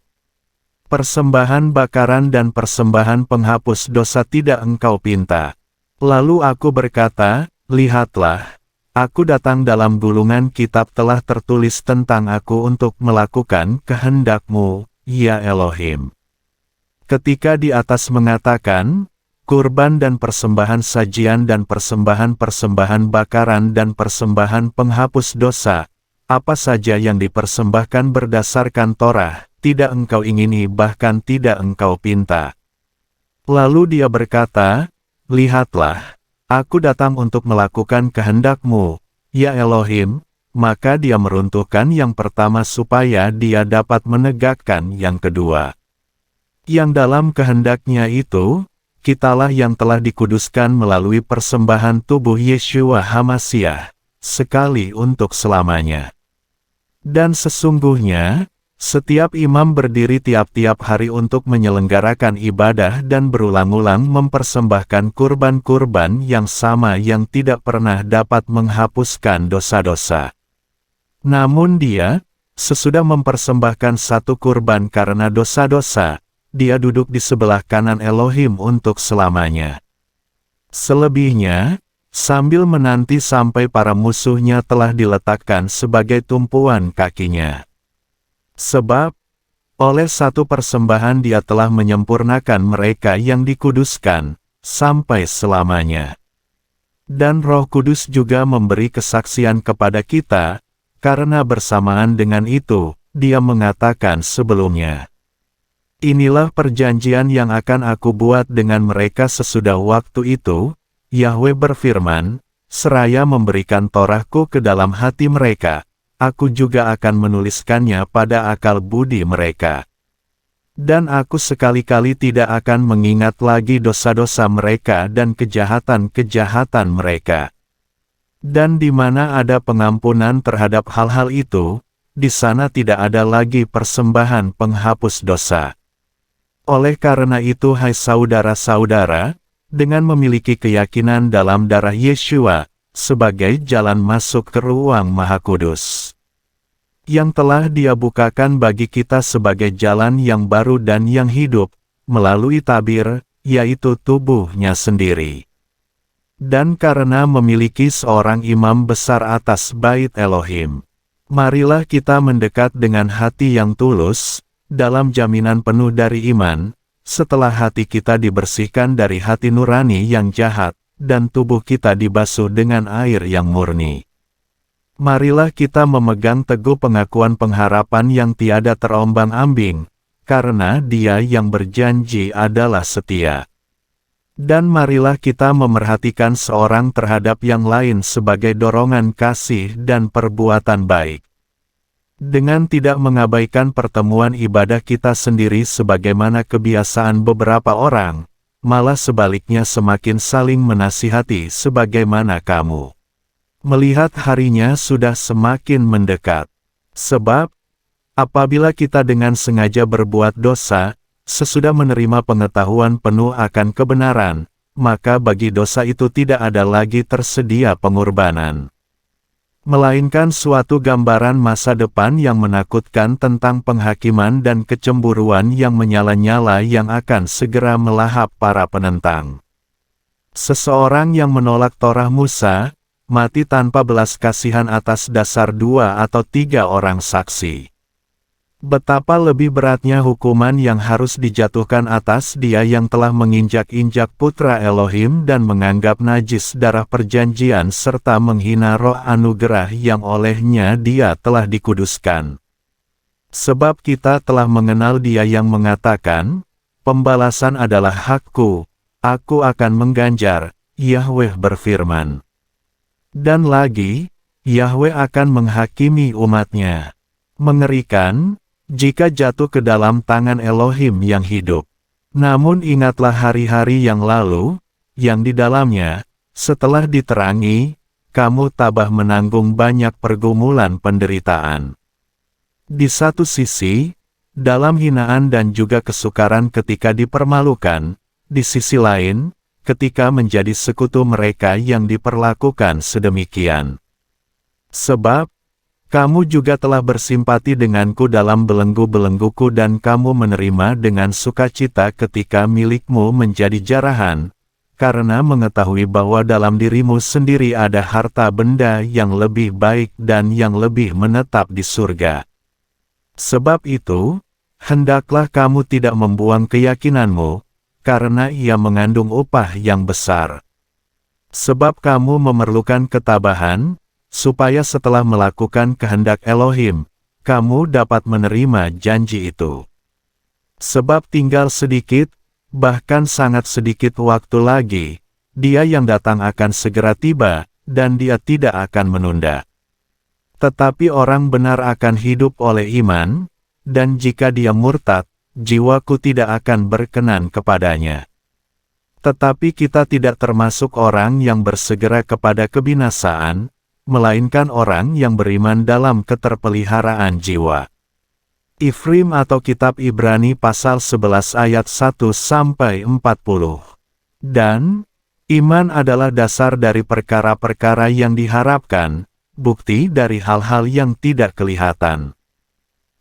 Persembahan bakaran dan persembahan penghapus dosa tidak engkau pinta. Lalu aku berkata, lihatlah, aku datang dalam gulungan kitab telah tertulis tentang aku untuk melakukan kehendak-Mu, ya Elohim. Ketika di atas mengatakan, kurban dan persembahan sajian dan persembahan-persembahan bakaran dan persembahan penghapus dosa, apa saja yang dipersembahkan berdasarkan Torah, tidak engkau ingini bahkan tidak engkau pinta. Lalu dia berkata, lihatlah, aku datang untuk melakukan kehendak-Mu, ya Elohim, maka dia meruntuhkan yang pertama supaya dia dapat menegakkan yang kedua. Yang dalam kehendaknya itu, kitalah yang telah dikuduskan melalui persembahan tubuh Yeshua Hamasyah, sekali untuk selamanya. Dan sesungguhnya, setiap imam berdiri tiap-tiap hari untuk menyelenggarakan ibadah dan berulang-ulang mempersembahkan kurban-kurban yang sama yang tidak pernah dapat menghapuskan dosa-dosa. Namun dia, sesudah mempersembahkan satu kurban karena dosa-dosa, dia duduk di sebelah kanan Elohim untuk selamanya. Selebihnya, sambil menanti sampai para musuhnya telah diletakkan sebagai tumpuan kakinya. Sebab, oleh satu persembahan dia telah menyempurnakan mereka yang dikuduskan, sampai selamanya. Dan Roh Kudus juga memberi kesaksian kepada kita, karena bersamaan dengan itu, dia mengatakan sebelumnya, inilah perjanjian yang akan aku buat dengan mereka sesudah waktu itu, Yahweh berfirman, seraya memberikan Torahku ke dalam hati mereka, aku juga akan menuliskannya pada akal budi mereka. Dan aku sekali-kali tidak akan mengingat lagi dosa-dosa mereka dan kejahatan-kejahatan mereka. Dan di mana ada pengampunan terhadap hal-hal itu, di sana tidak ada lagi persembahan penghapus dosa. Oleh karena itu hai saudara-saudara, dengan memiliki keyakinan dalam darah Yeshua, sebagai jalan masuk ke ruang Maha Kudus, yang telah Dia bukakan bagi kita sebagai jalan yang baru dan yang hidup, melalui tabir, yaitu tubuhnya sendiri. Dan karena memiliki seorang imam besar atas bait Elohim, marilah kita mendekat dengan hati yang tulus, dalam jaminan penuh dari iman, setelah hati kita dibersihkan dari hati nurani yang jahat, dan tubuh kita dibasuh dengan air yang murni. Marilah kita memegang teguh pengakuan pengharapan yang tiada terombang-ambing, karena Dia yang berjanji adalah setia. Dan marilah kita memerhatikan seorang terhadap yang lain sebagai dorongan kasih dan perbuatan baik. Dengan tidak mengabaikan pertemuan ibadah kita sendiri sebagaimana kebiasaan beberapa orang, malah sebaliknya semakin saling menasihati sebagaimana kamu melihat harinya sudah semakin mendekat. Sebab, apabila kita dengan sengaja berbuat dosa, sesudah menerima pengetahuan penuh akan kebenaran, maka bagi dosa itu tidak ada lagi tersedia pengorbanan, melainkan suatu gambaran masa depan yang menakutkan tentang penghakiman dan kecemburuan yang menyala-nyala yang akan segera melahap para penentang. Seseorang yang menolak Torah Musa, mati tanpa belas kasihan atas dasar 2 atau 3 orang saksi. Betapa lebih beratnya hukuman yang harus dijatuhkan atas dia yang telah menginjak-injak putra Elohim dan menganggap najis darah perjanjian serta menghina roh anugerah yang olehnya dia telah dikuduskan. Sebab kita telah mengenal Dia yang mengatakan, "Pembalasan adalah hakku, aku akan mengganjar," Yahweh berfirman. Dan lagi, Yahweh akan menghakimi umatnya. Mengerikan, jika jatuh ke dalam tangan Elohim yang hidup. Namun ingatlah hari-hari yang lalu, yang di dalamnya, setelah diterangi, kamu tabah menanggung banyak pergumulan penderitaan. Di satu sisi, dalam hinaan dan juga kesukaran ketika dipermalukan, di sisi lain, ketika menjadi sekutu mereka yang diperlakukan sedemikian. Sebab, kamu juga telah bersimpati denganku dalam belenggu-belengguku dan kamu menerima dengan sukacita ketika milikmu menjadi jarahan, karena mengetahui bahwa dalam dirimu sendiri ada harta benda yang lebih baik dan yang lebih menetap di surga. Sebab itu, hendaklah kamu tidak membuang keyakinanmu, karena ia mengandung upah yang besar. Sebab kamu memerlukan ketabahan, supaya setelah melakukan kehendak Elohim, kamu dapat menerima janji itu. Sebab tinggal sedikit, bahkan sangat sedikit waktu lagi, Dia yang datang akan segera tiba, dan Dia tidak akan menunda. Tetapi orang benar akan hidup oleh iman, dan jika dia murtad, jiwaku tidak akan berkenan kepadanya. Tetapi kita tidak termasuk orang yang bersegera kepada kebinasaan, melainkan orang yang beriman dalam keterpeliharaan jiwa. Ifrim atau Kitab Ibrani pasal 11 ayat 1-40. Dan, iman adalah dasar dari perkara-perkara yang diharapkan, bukti dari hal-hal yang tidak kelihatan.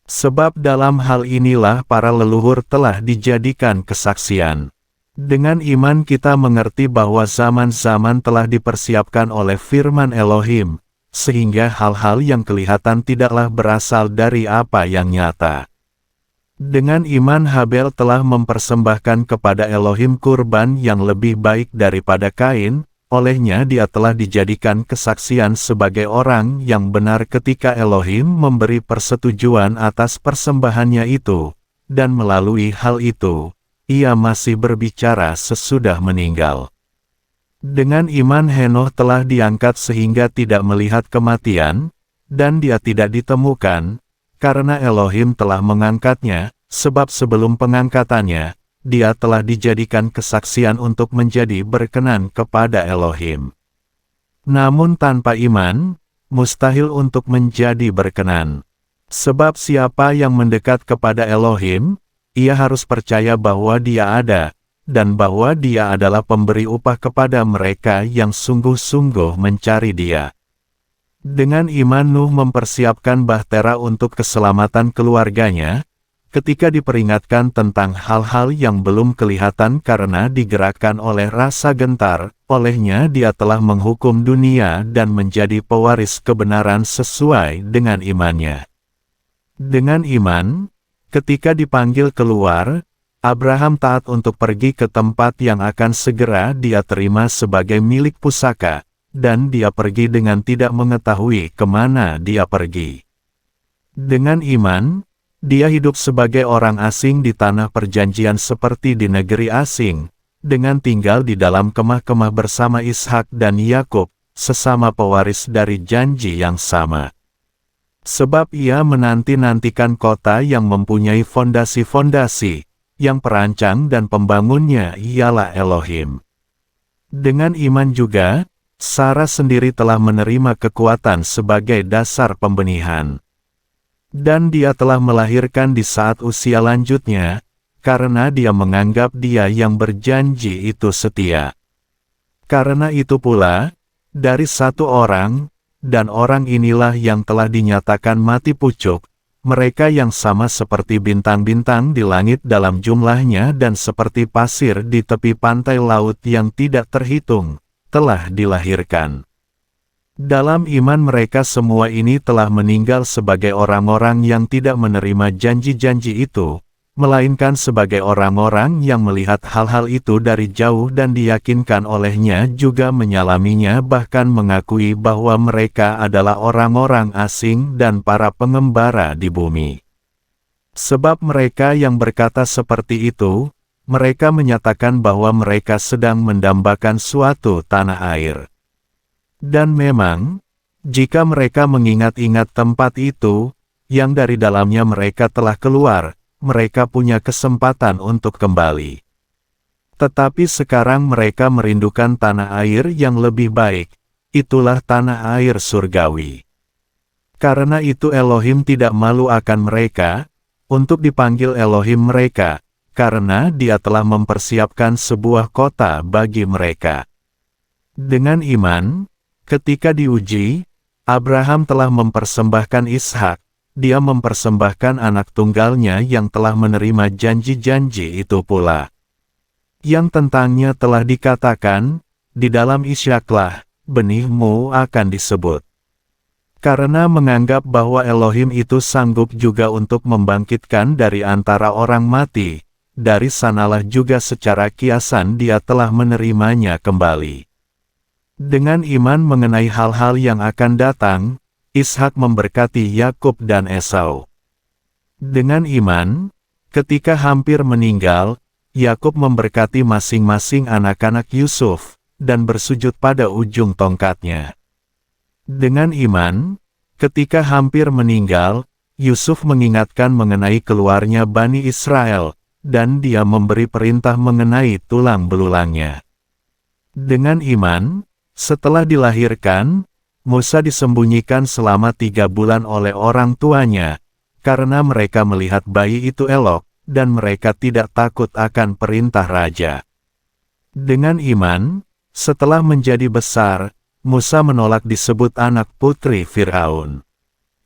Sebab dalam hal inilah para leluhur telah dijadikan kesaksian. Dengan iman kita mengerti bahwa zaman-zaman telah dipersiapkan oleh firman Elohim, sehingga hal-hal yang kelihatan tidaklah berasal dari apa yang nyata. Dengan iman Habel telah mempersembahkan kepada Elohim kurban yang lebih baik daripada Kain, olehnya dia telah dijadikan kesaksian sebagai orang yang benar ketika Elohim memberi persetujuan atas persembahannya itu, dan melalui hal itu, ia masih berbicara sesudah meninggal. Dengan iman Henoh telah diangkat sehingga tidak melihat kematian, dan dia tidak ditemukan, karena Elohim telah mengangkatnya, sebab sebelum pengangkatannya, dia telah dijadikan kesaksian untuk menjadi berkenan kepada Elohim. Namun tanpa iman, mustahil untuk menjadi berkenan. Sebab siapa yang mendekat kepada Elohim, ia harus percaya bahwa Dia ada, dan bahwa Dia adalah pemberi upah kepada mereka yang sungguh-sungguh mencari Dia. Dengan iman Nuh mempersiapkan bahtera untuk keselamatan keluarganya, ketika diperingatkan tentang hal-hal yang belum kelihatan karena digerakkan oleh rasa gentar, olehnya dia telah menghukum dunia dan menjadi pewaris kebenaran sesuai dengan imannya. Dengan iman, ketika dipanggil keluar, Abraham taat untuk pergi ke tempat yang akan segera dia terima sebagai milik pusaka, dan dia pergi dengan tidak mengetahui kemana dia pergi. Dengan iman, dia hidup sebagai orang asing di tanah perjanjian seperti di negeri asing, dengan tinggal di dalam kemah-kemah bersama Ishak dan Yakub, sesama pewaris dari janji yang sama. Sebab ia menanti-nantikan kota yang mempunyai fondasi-fondasi, yang perancang dan pembangunnya ialah Elohim. Dengan iman juga, Sarah sendiri telah menerima kekuatan sebagai dasar pembenihan. Dan dia telah melahirkan di saat usia lanjutnya, karena dia menganggap dia yang berjanji itu setia. Karena itu pula, dari satu orang, dan orang inilah yang telah dinyatakan mati pucuk, mereka yang sama seperti bintang-bintang di langit dalam jumlahnya dan seperti pasir di tepi pantai laut yang tidak terhitung, telah dilahirkan. Dalam iman mereka semua ini telah meninggal sebagai orang-orang yang tidak menerima janji-janji itu, melainkan sebagai orang-orang yang melihat hal-hal itu dari jauh dan diyakinkan olehnya juga menyalaminya bahkan mengakui bahwa mereka adalah orang-orang asing dan para pengembara di bumi. Sebab mereka yang berkata seperti itu, mereka menyatakan bahwa mereka sedang mendambakan suatu tanah air. Dan memang, jika mereka mengingat-ingat tempat itu, yang dari dalamnya mereka telah keluar, mereka punya kesempatan untuk kembali. Tetapi sekarang mereka merindukan tanah air yang lebih baik, itulah tanah air surgawi. Karena itu Elohim tidak malu akan mereka, untuk dipanggil Elohim mereka, karena Dia telah mempersiapkan sebuah kota bagi mereka. Dengan iman, ketika diuji, Abraham telah mempersembahkan Ishak. Dia mempersembahkan anak tunggalnya yang telah menerima janji-janji itu pula. Yang tentangnya telah dikatakan, di dalam Ishaklah, benihmu akan disebut. Karena menganggap bahwa Elohim itu sanggup juga untuk membangkitkan dari antara orang mati, dari sanalah juga secara kiasan dia telah menerimanya kembali. Dengan iman mengenai hal-hal yang akan datang, Ishak memberkati Yakub dan Esau. Dengan iman, ketika hampir meninggal, Yakub memberkati masing-masing anak-anak Yusuf, dan bersujud pada ujung tongkatnya. Dengan iman, ketika hampir meninggal, Yusuf mengingatkan mengenai keluarnya Bani Israel, dan dia memberi perintah mengenai tulang belulangnya. Dengan iman, setelah dilahirkan, Musa disembunyikan selama 3 bulan oleh orang tuanya, karena mereka melihat bayi itu elok, dan mereka tidak takut akan perintah raja. Dengan iman, setelah menjadi besar, Musa menolak disebut anak putri Fir'aun.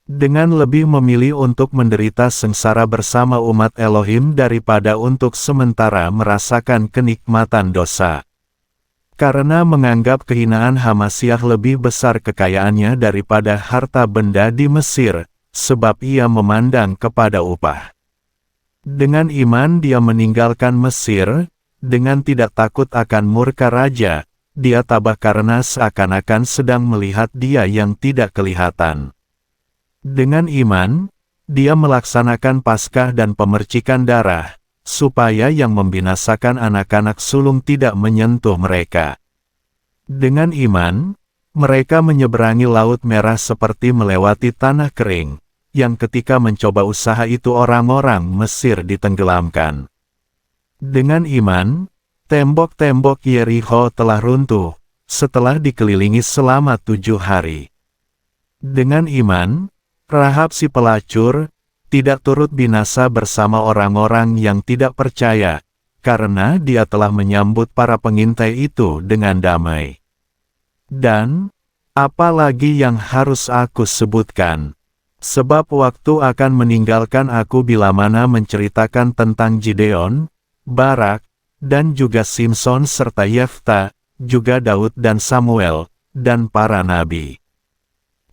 Dengan lebih memilih untuk menderita sengsara bersama umat Elohim daripada untuk sementara merasakan kenikmatan dosa. Karena menganggap kehinaan Hamasyah lebih besar kekayaannya daripada harta benda di Mesir, sebab ia memandang kepada upah. Dengan iman dia meninggalkan Mesir, dengan tidak takut akan murka raja, dia tabah karena seakan-akan sedang melihat dia yang tidak kelihatan. Dengan iman, dia melaksanakan Paskah dan pemercikan darah, supaya yang membinasakan anak-anak sulung tidak menyentuh mereka. Dengan iman, mereka menyeberangi Laut Merah seperti melewati tanah kering, yang ketika mencoba usaha itu orang-orang Mesir ditenggelamkan. Dengan iman, tembok-tembok Yerikho telah runtuh, setelah dikelilingi selama 7 hari. Dengan iman, Rahab si pelacur, tidak turut binasa bersama orang-orang yang tidak percaya, karena dia telah menyambut para pengintai itu dengan damai. Dan, apa lagi yang harus aku sebutkan? Sebab waktu akan meninggalkan aku bila mana menceritakan tentang Gideon, Barak, dan juga Simson serta Yefta, juga Daud dan Samuel, dan para nabi.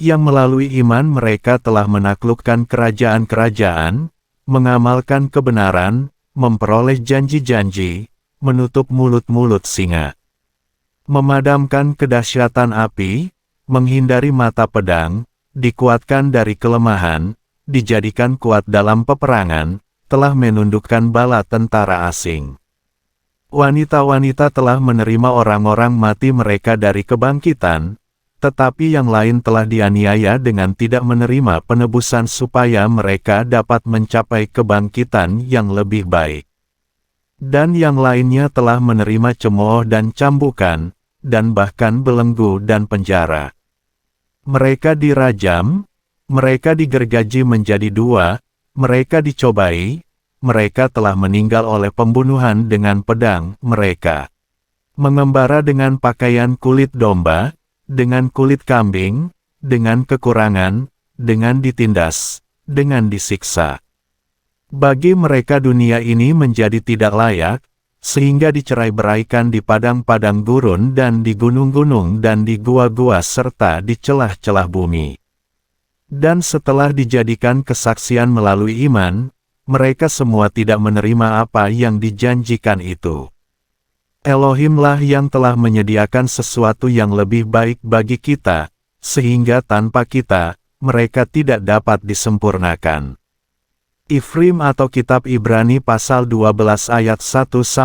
Yang melalui iman mereka telah menaklukkan kerajaan-kerajaan, mengamalkan kebenaran, memperoleh janji-janji, menutup mulut-mulut singa, memadamkan kedahsyatan api, menghindari mata pedang, dikuatkan dari kelemahan, dijadikan kuat dalam peperangan, telah menundukkan bala tentara asing. Wanita-wanita telah menerima orang-orang mati mereka dari kebangkitan, tetapi yang lain telah dianiaya dengan tidak menerima penebusan supaya mereka dapat mencapai kebangkitan yang lebih baik. Dan yang lainnya telah menerima cemooh dan cambukan, dan bahkan belenggu dan penjara. Mereka dirajam, mereka digergaji menjadi dua, mereka dicobai, mereka telah meninggal oleh pembunuhan dengan pedang mereka. Mengembara dengan pakaian kulit domba, dengan kulit kambing, dengan kekurangan, dengan ditindas, dengan disiksa. Bagi mereka dunia ini menjadi tidak layak, sehingga dicerai-beraikan di padang-padang gurun dan di gunung-gunung dan di gua-gua serta di celah-celah bumi. Dan setelah dijadikan kesaksian melalui iman, mereka semua tidak menerima apa yang dijanjikan itu. Elohimlah yang telah menyediakan sesuatu yang lebih baik bagi kita, sehingga tanpa kita, mereka tidak dapat disempurnakan. Ifrim atau Kitab Ibrani pasal 12 ayat 1-29.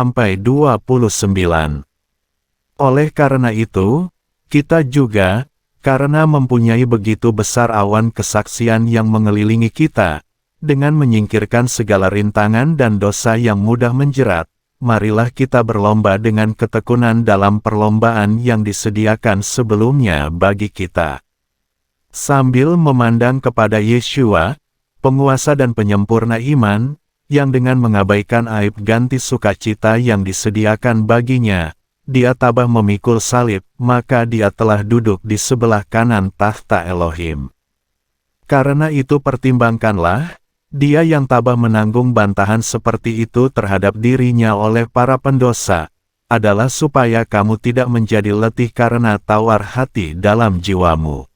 Oleh karena itu, kita juga, karena mempunyai begitu besar awan kesaksian yang mengelilingi kita, dengan menyingkirkan segala rintangan dan dosa yang mudah menjerat, marilah kita berlomba dengan ketekunan dalam perlombaan yang disediakan sebelumnya bagi kita. Sambil memandang kepada Yeshua, penguasa dan penyempurna iman, yang dengan mengabaikan aib ganti sukacita yang disediakan baginya, dia tabah memikul salib, maka dia telah duduk di sebelah kanan tahta Elohim. Karena itu pertimbangkanlah, dia yang tabah menanggung bantahan seperti itu terhadap dirinya oleh para pendosa, adalah supaya kamu tidak menjadi letih karena tawar hati dalam jiwamu.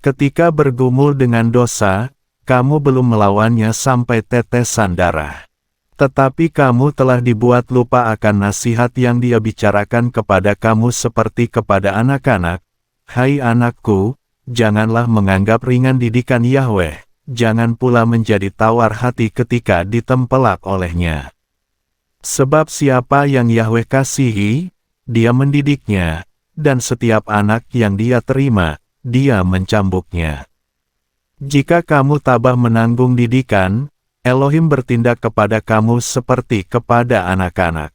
Ketika bergumul dengan dosa, kamu belum melawannya sampai tetesan darah. Tetapi kamu telah dibuat lupa akan nasihat yang dia bicarakan kepada kamu seperti kepada anak-anak. Hai anakku, janganlah menganggap ringan didikan Yahweh, jangan pula menjadi tawar hati ketika ditempelak olehnya. Sebab siapa yang Yahweh kasihi, dia mendidiknya, dan setiap anak yang dia terima, dia mencambuknya. Jika kamu tabah menanggung didikan, Elohim bertindak kepada kamu seperti kepada anak-anak.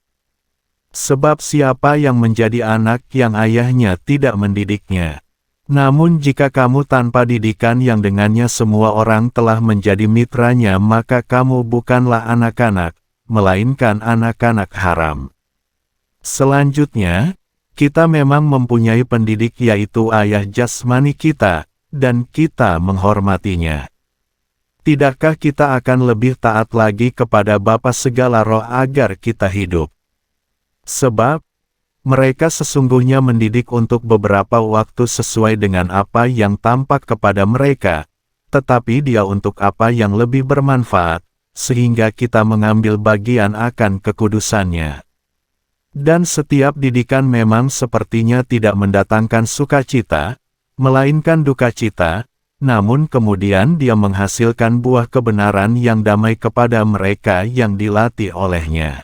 Sebab siapa yang menjadi anak yang ayahnya tidak mendidiknya? Namun jika kamu tanpa didikan yang dengannya semua orang telah menjadi mitranya, maka kamu bukanlah anak-anak, melainkan anak-anak haram. Selanjutnya, kita memang mempunyai pendidik yaitu ayah jasmani kita, dan kita menghormatinya. Tidakkah kita akan lebih taat lagi kepada Bapa segala roh agar kita hidup? Sebab, mereka sesungguhnya mendidik untuk beberapa waktu sesuai dengan apa yang tampak kepada mereka, tetapi dia untuk apa yang lebih bermanfaat, sehingga kita mengambil bagian akan kekudusannya. Dan setiap didikan memang sepertinya tidak mendatangkan sukacita, melainkan duka cita, namun kemudian dia menghasilkan buah kebenaran yang damai kepada mereka yang dilatih olehnya.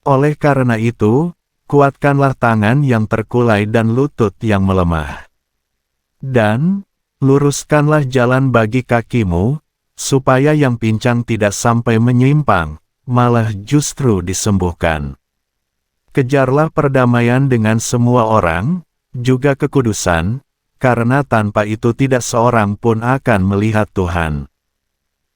Oleh karena itu, kuatkanlah tangan yang terkulai dan lutut yang melemah. Dan, luruskanlah jalan bagi kakimu, supaya yang pincang tidak sampai menyimpang, malah justru disembuhkan. Kejarlah perdamaian dengan semua orang, juga kekudusan, karena tanpa itu tidak seorang pun akan melihat Tuhan.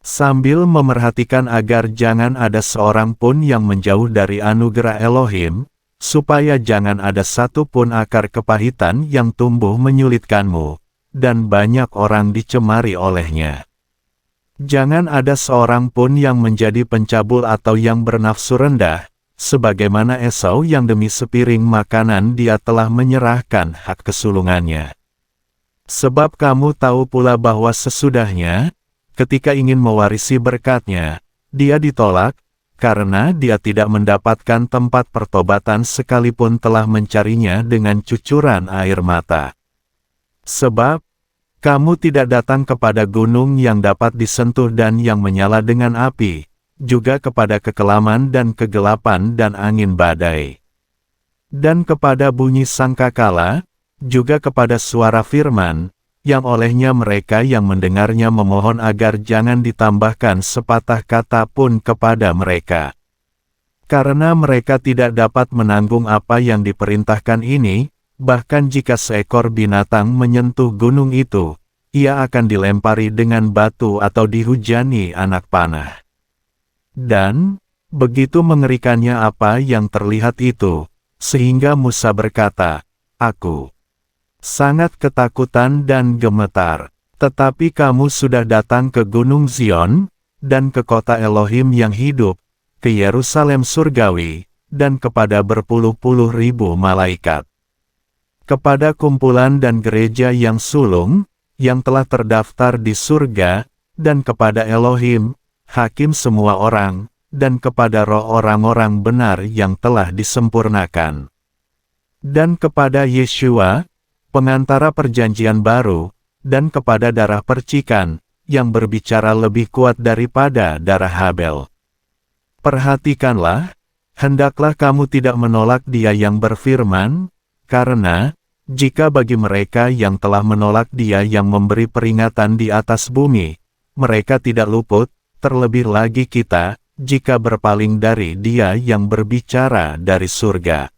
Sambil memerhatikan agar jangan ada seorang pun yang menjauh dari anugerah Elohim, supaya jangan ada satu pun akar kepahitan yang tumbuh menyulitkanmu, dan banyak orang dicemari olehnya. Jangan ada seorang pun yang menjadi pencabul atau yang bernafsu rendah, sebagaimana Esau yang demi sepiring makanan dia telah menyerahkan hak kesulungannya. Sebab kamu tahu pula bahwa sesudahnya, ketika ingin mewarisi berkatnya, dia ditolak, karena dia tidak mendapatkan tempat pertobatan sekalipun telah mencarinya dengan cucuran air mata. Sebab, kamu tidak datang kepada gunung yang dapat disentuh dan yang menyala dengan api, juga kepada kekelaman dan kegelapan dan angin badai. Dan kepada bunyi sangkakala, juga kepada suara firman, yang olehnya mereka yang mendengarnya memohon agar jangan ditambahkan sepatah kata pun kepada mereka. Karena mereka tidak dapat menanggung apa yang diperintahkan ini, bahkan jika seekor binatang menyentuh gunung itu, ia akan dilempari dengan batu atau dihujani anak panah. Dan, begitu mengerikannya apa yang terlihat itu, sehingga Musa berkata, "Aku sangat ketakutan dan gemetar. Tetapi kamu sudah datang ke Gunung Zion, dan ke kota Elohim yang hidup, ke Yerusalem surgawi, dan kepada berpuluh-puluh ribu malaikat. Kepada kumpulan dan gereja yang sulung, yang telah terdaftar di surga, dan kepada Elohim, hakim semua orang, dan kepada roh orang-orang benar yang telah disempurnakan. Dan kepada Yeshua, pengantara perjanjian baru, dan kepada darah percikan, yang berbicara lebih kuat daripada darah Habel. Perhatikanlah, hendaklah kamu tidak menolak Dia yang berfirman, karena, jika bagi mereka yang telah menolak Dia yang memberi peringatan di atas bumi, mereka tidak luput, terlebih lagi kita, jika berpaling dari Dia yang berbicara dari surga.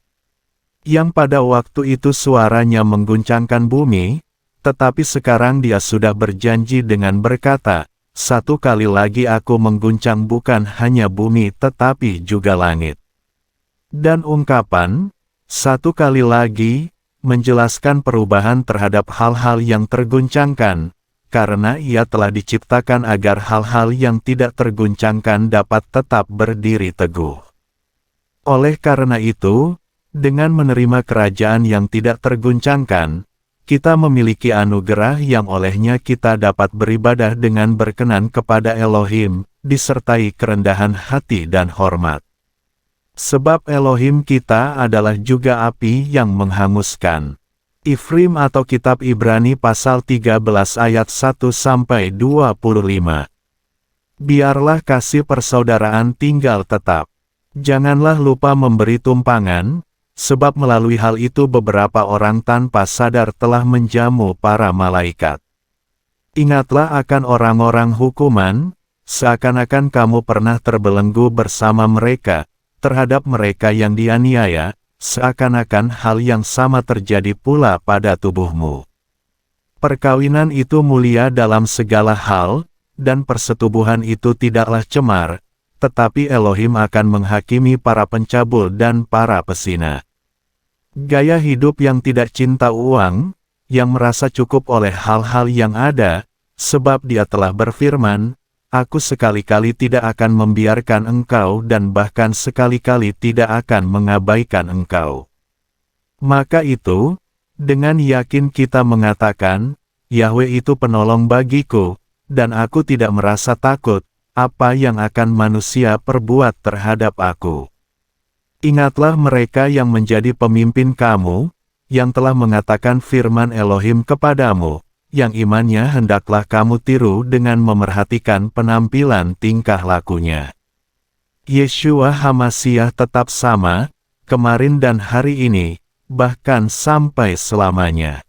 Yang pada waktu itu suaranya mengguncangkan bumi, tetapi sekarang Dia sudah berjanji dengan berkata, "Satu kali lagi aku mengguncang bukan hanya bumi tetapi juga langit." Dan ungkapan, "satu kali lagi," menjelaskan perubahan terhadap hal-hal yang terguncangkan, karena Ia telah diciptakan agar hal-hal yang tidak terguncangkan dapat tetap berdiri teguh. Oleh karena itu, dengan menerima kerajaan yang tidak terguncangkan, kita memiliki anugerah yang olehnya kita dapat beribadah dengan berkenan kepada Elohim, disertai kerendahan hati dan hormat. Sebab Elohim kita adalah juga api yang menghanguskan. Ifrim atau Kitab Ibrani pasal 13 ayat 1-25. Biarlah kasih persaudaraan tinggal tetap. Janganlah lupa memberi tumpangan, sebab melalui hal itu beberapa orang tanpa sadar telah menjamu para malaikat. Ingatlah akan orang-orang hukuman, seakan-akan kamu pernah terbelenggu bersama mereka, terhadap mereka yang dianiaya, seakan-akan hal yang sama terjadi pula pada tubuhmu. Perkawinan itu mulia dalam segala hal, dan persetubuhan itu tidaklah cemar, tetapi Elohim akan menghakimi para pencabul dan para pesina. Gaya hidup yang tidak cinta uang, yang merasa cukup oleh hal-hal yang ada, sebab Dia telah berfirman, "Aku sekali-kali tidak akan membiarkan engkau dan bahkan sekali-kali tidak akan mengabaikan engkau." Maka itu, dengan yakin kita mengatakan, "Yahweh itu penolong bagiku, dan aku tidak merasa takut, apa yang akan manusia perbuat terhadap aku." Ingatlah mereka yang menjadi pemimpin kamu, yang telah mengatakan firman Elohim kepadamu, yang imannya hendaklah kamu tiru dengan memerhatikan penampilan tingkah lakunya. Yeshua HaMasyiah tetap sama, kemarin dan hari ini, bahkan sampai selamanya.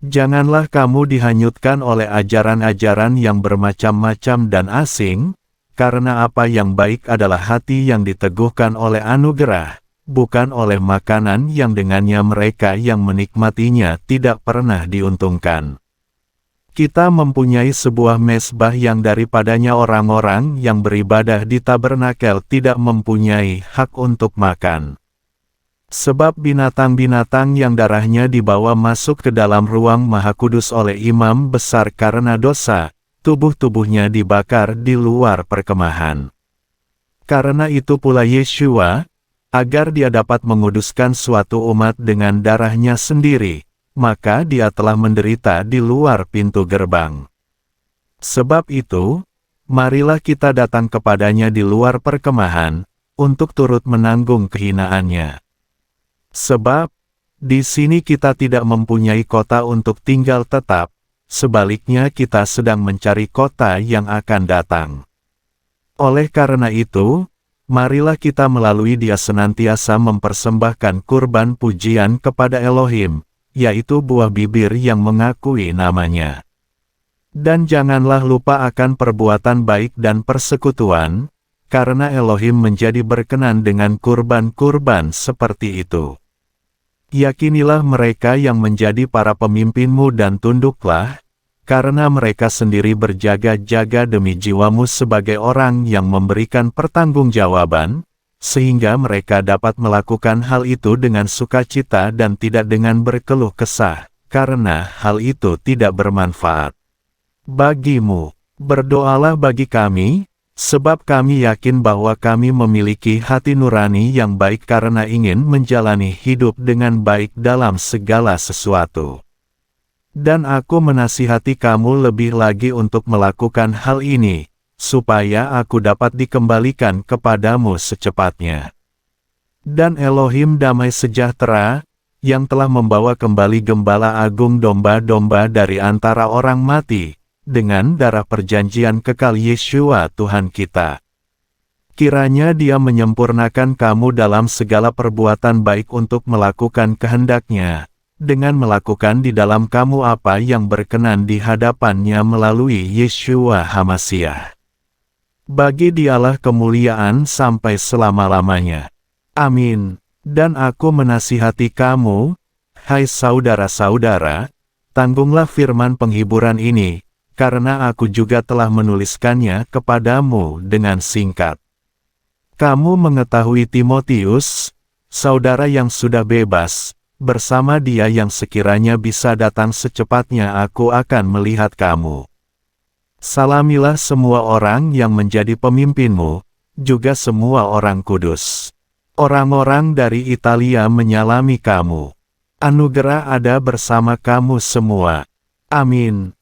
Janganlah kamu dihanyutkan oleh ajaran-ajaran yang bermacam-macam dan asing, karena apa yang baik adalah hati yang diteguhkan oleh anugerah, bukan oleh makanan yang dengannya mereka yang menikmatinya tidak pernah diuntungkan. Kita mempunyai sebuah mezbah yang daripadanya orang-orang yang beribadah di tabernakel tidak mempunyai hak untuk makan. Sebab binatang-binatang yang darahnya dibawa masuk ke dalam ruang Maha Kudus oleh imam besar karena dosa, tubuh-tubuhnya dibakar di luar perkemahan. Karena itu pula Yeshua, agar dia dapat menguduskan suatu umat dengan darahnya sendiri, maka dia telah menderita di luar pintu gerbang. Sebab itu, marilah kita datang kepadanya di luar perkemahan, untuk turut menanggung kehinaannya. Sebab, di sini kita tidak mempunyai kota untuk tinggal tetap, sebaliknya kita sedang mencari kota yang akan datang. Oleh karena itu, marilah kita melalui Dia senantiasa mempersembahkan kurban pujian kepada Elohim, yaitu buah bibir yang mengakui namanya. Dan janganlah lupa akan perbuatan baik dan persekutuan, karena Elohim menjadi berkenan dengan kurban-kurban seperti itu. Yakinilah mereka yang menjadi para pemimpinmu dan tunduklah, karena mereka sendiri berjaga-jaga demi jiwamu sebagai orang yang memberikan pertanggungjawaban, sehingga mereka dapat melakukan hal itu dengan sukacita dan tidak dengan berkeluh kesah, karena hal itu tidak bermanfaat bagimu. Berdoalah bagi kami, sebab kami yakin bahwa kami memiliki hati nurani yang baik karena ingin menjalani hidup dengan baik dalam segala sesuatu. Dan aku menasihati kamu lebih lagi untuk melakukan hal ini, supaya aku dapat dikembalikan kepadamu secepatnya. Dan Elohim damai sejahtera, yang telah membawa kembali Gembala Agung domba-domba dari antara orang mati, dengan darah perjanjian kekal Yeshua Tuhan kita. Kiranya Dia menyempurnakan kamu dalam segala perbuatan baik untuk melakukan kehendak-Nya, dengan melakukan di dalam kamu apa yang berkenan di hadapan-Nya melalui Yeshua HaMasiah. Bagi Dialah kemuliaan sampai selama-lamanya. Amin. Dan aku menasihati kamu, hai saudara-saudara, tanggunglah firman penghiburan ini, karena aku juga telah menuliskannya kepadamu dengan singkat. Kamu mengetahui Timotius, saudara yang sudah bebas, bersama dia yang sekiranya bisa datang secepatnya aku akan melihat kamu. Salamilah semua orang yang menjadi pemimpinmu, juga semua orang kudus. Orang-orang dari Italia menyalami kamu. Anugerah ada bersama kamu semua. Amin.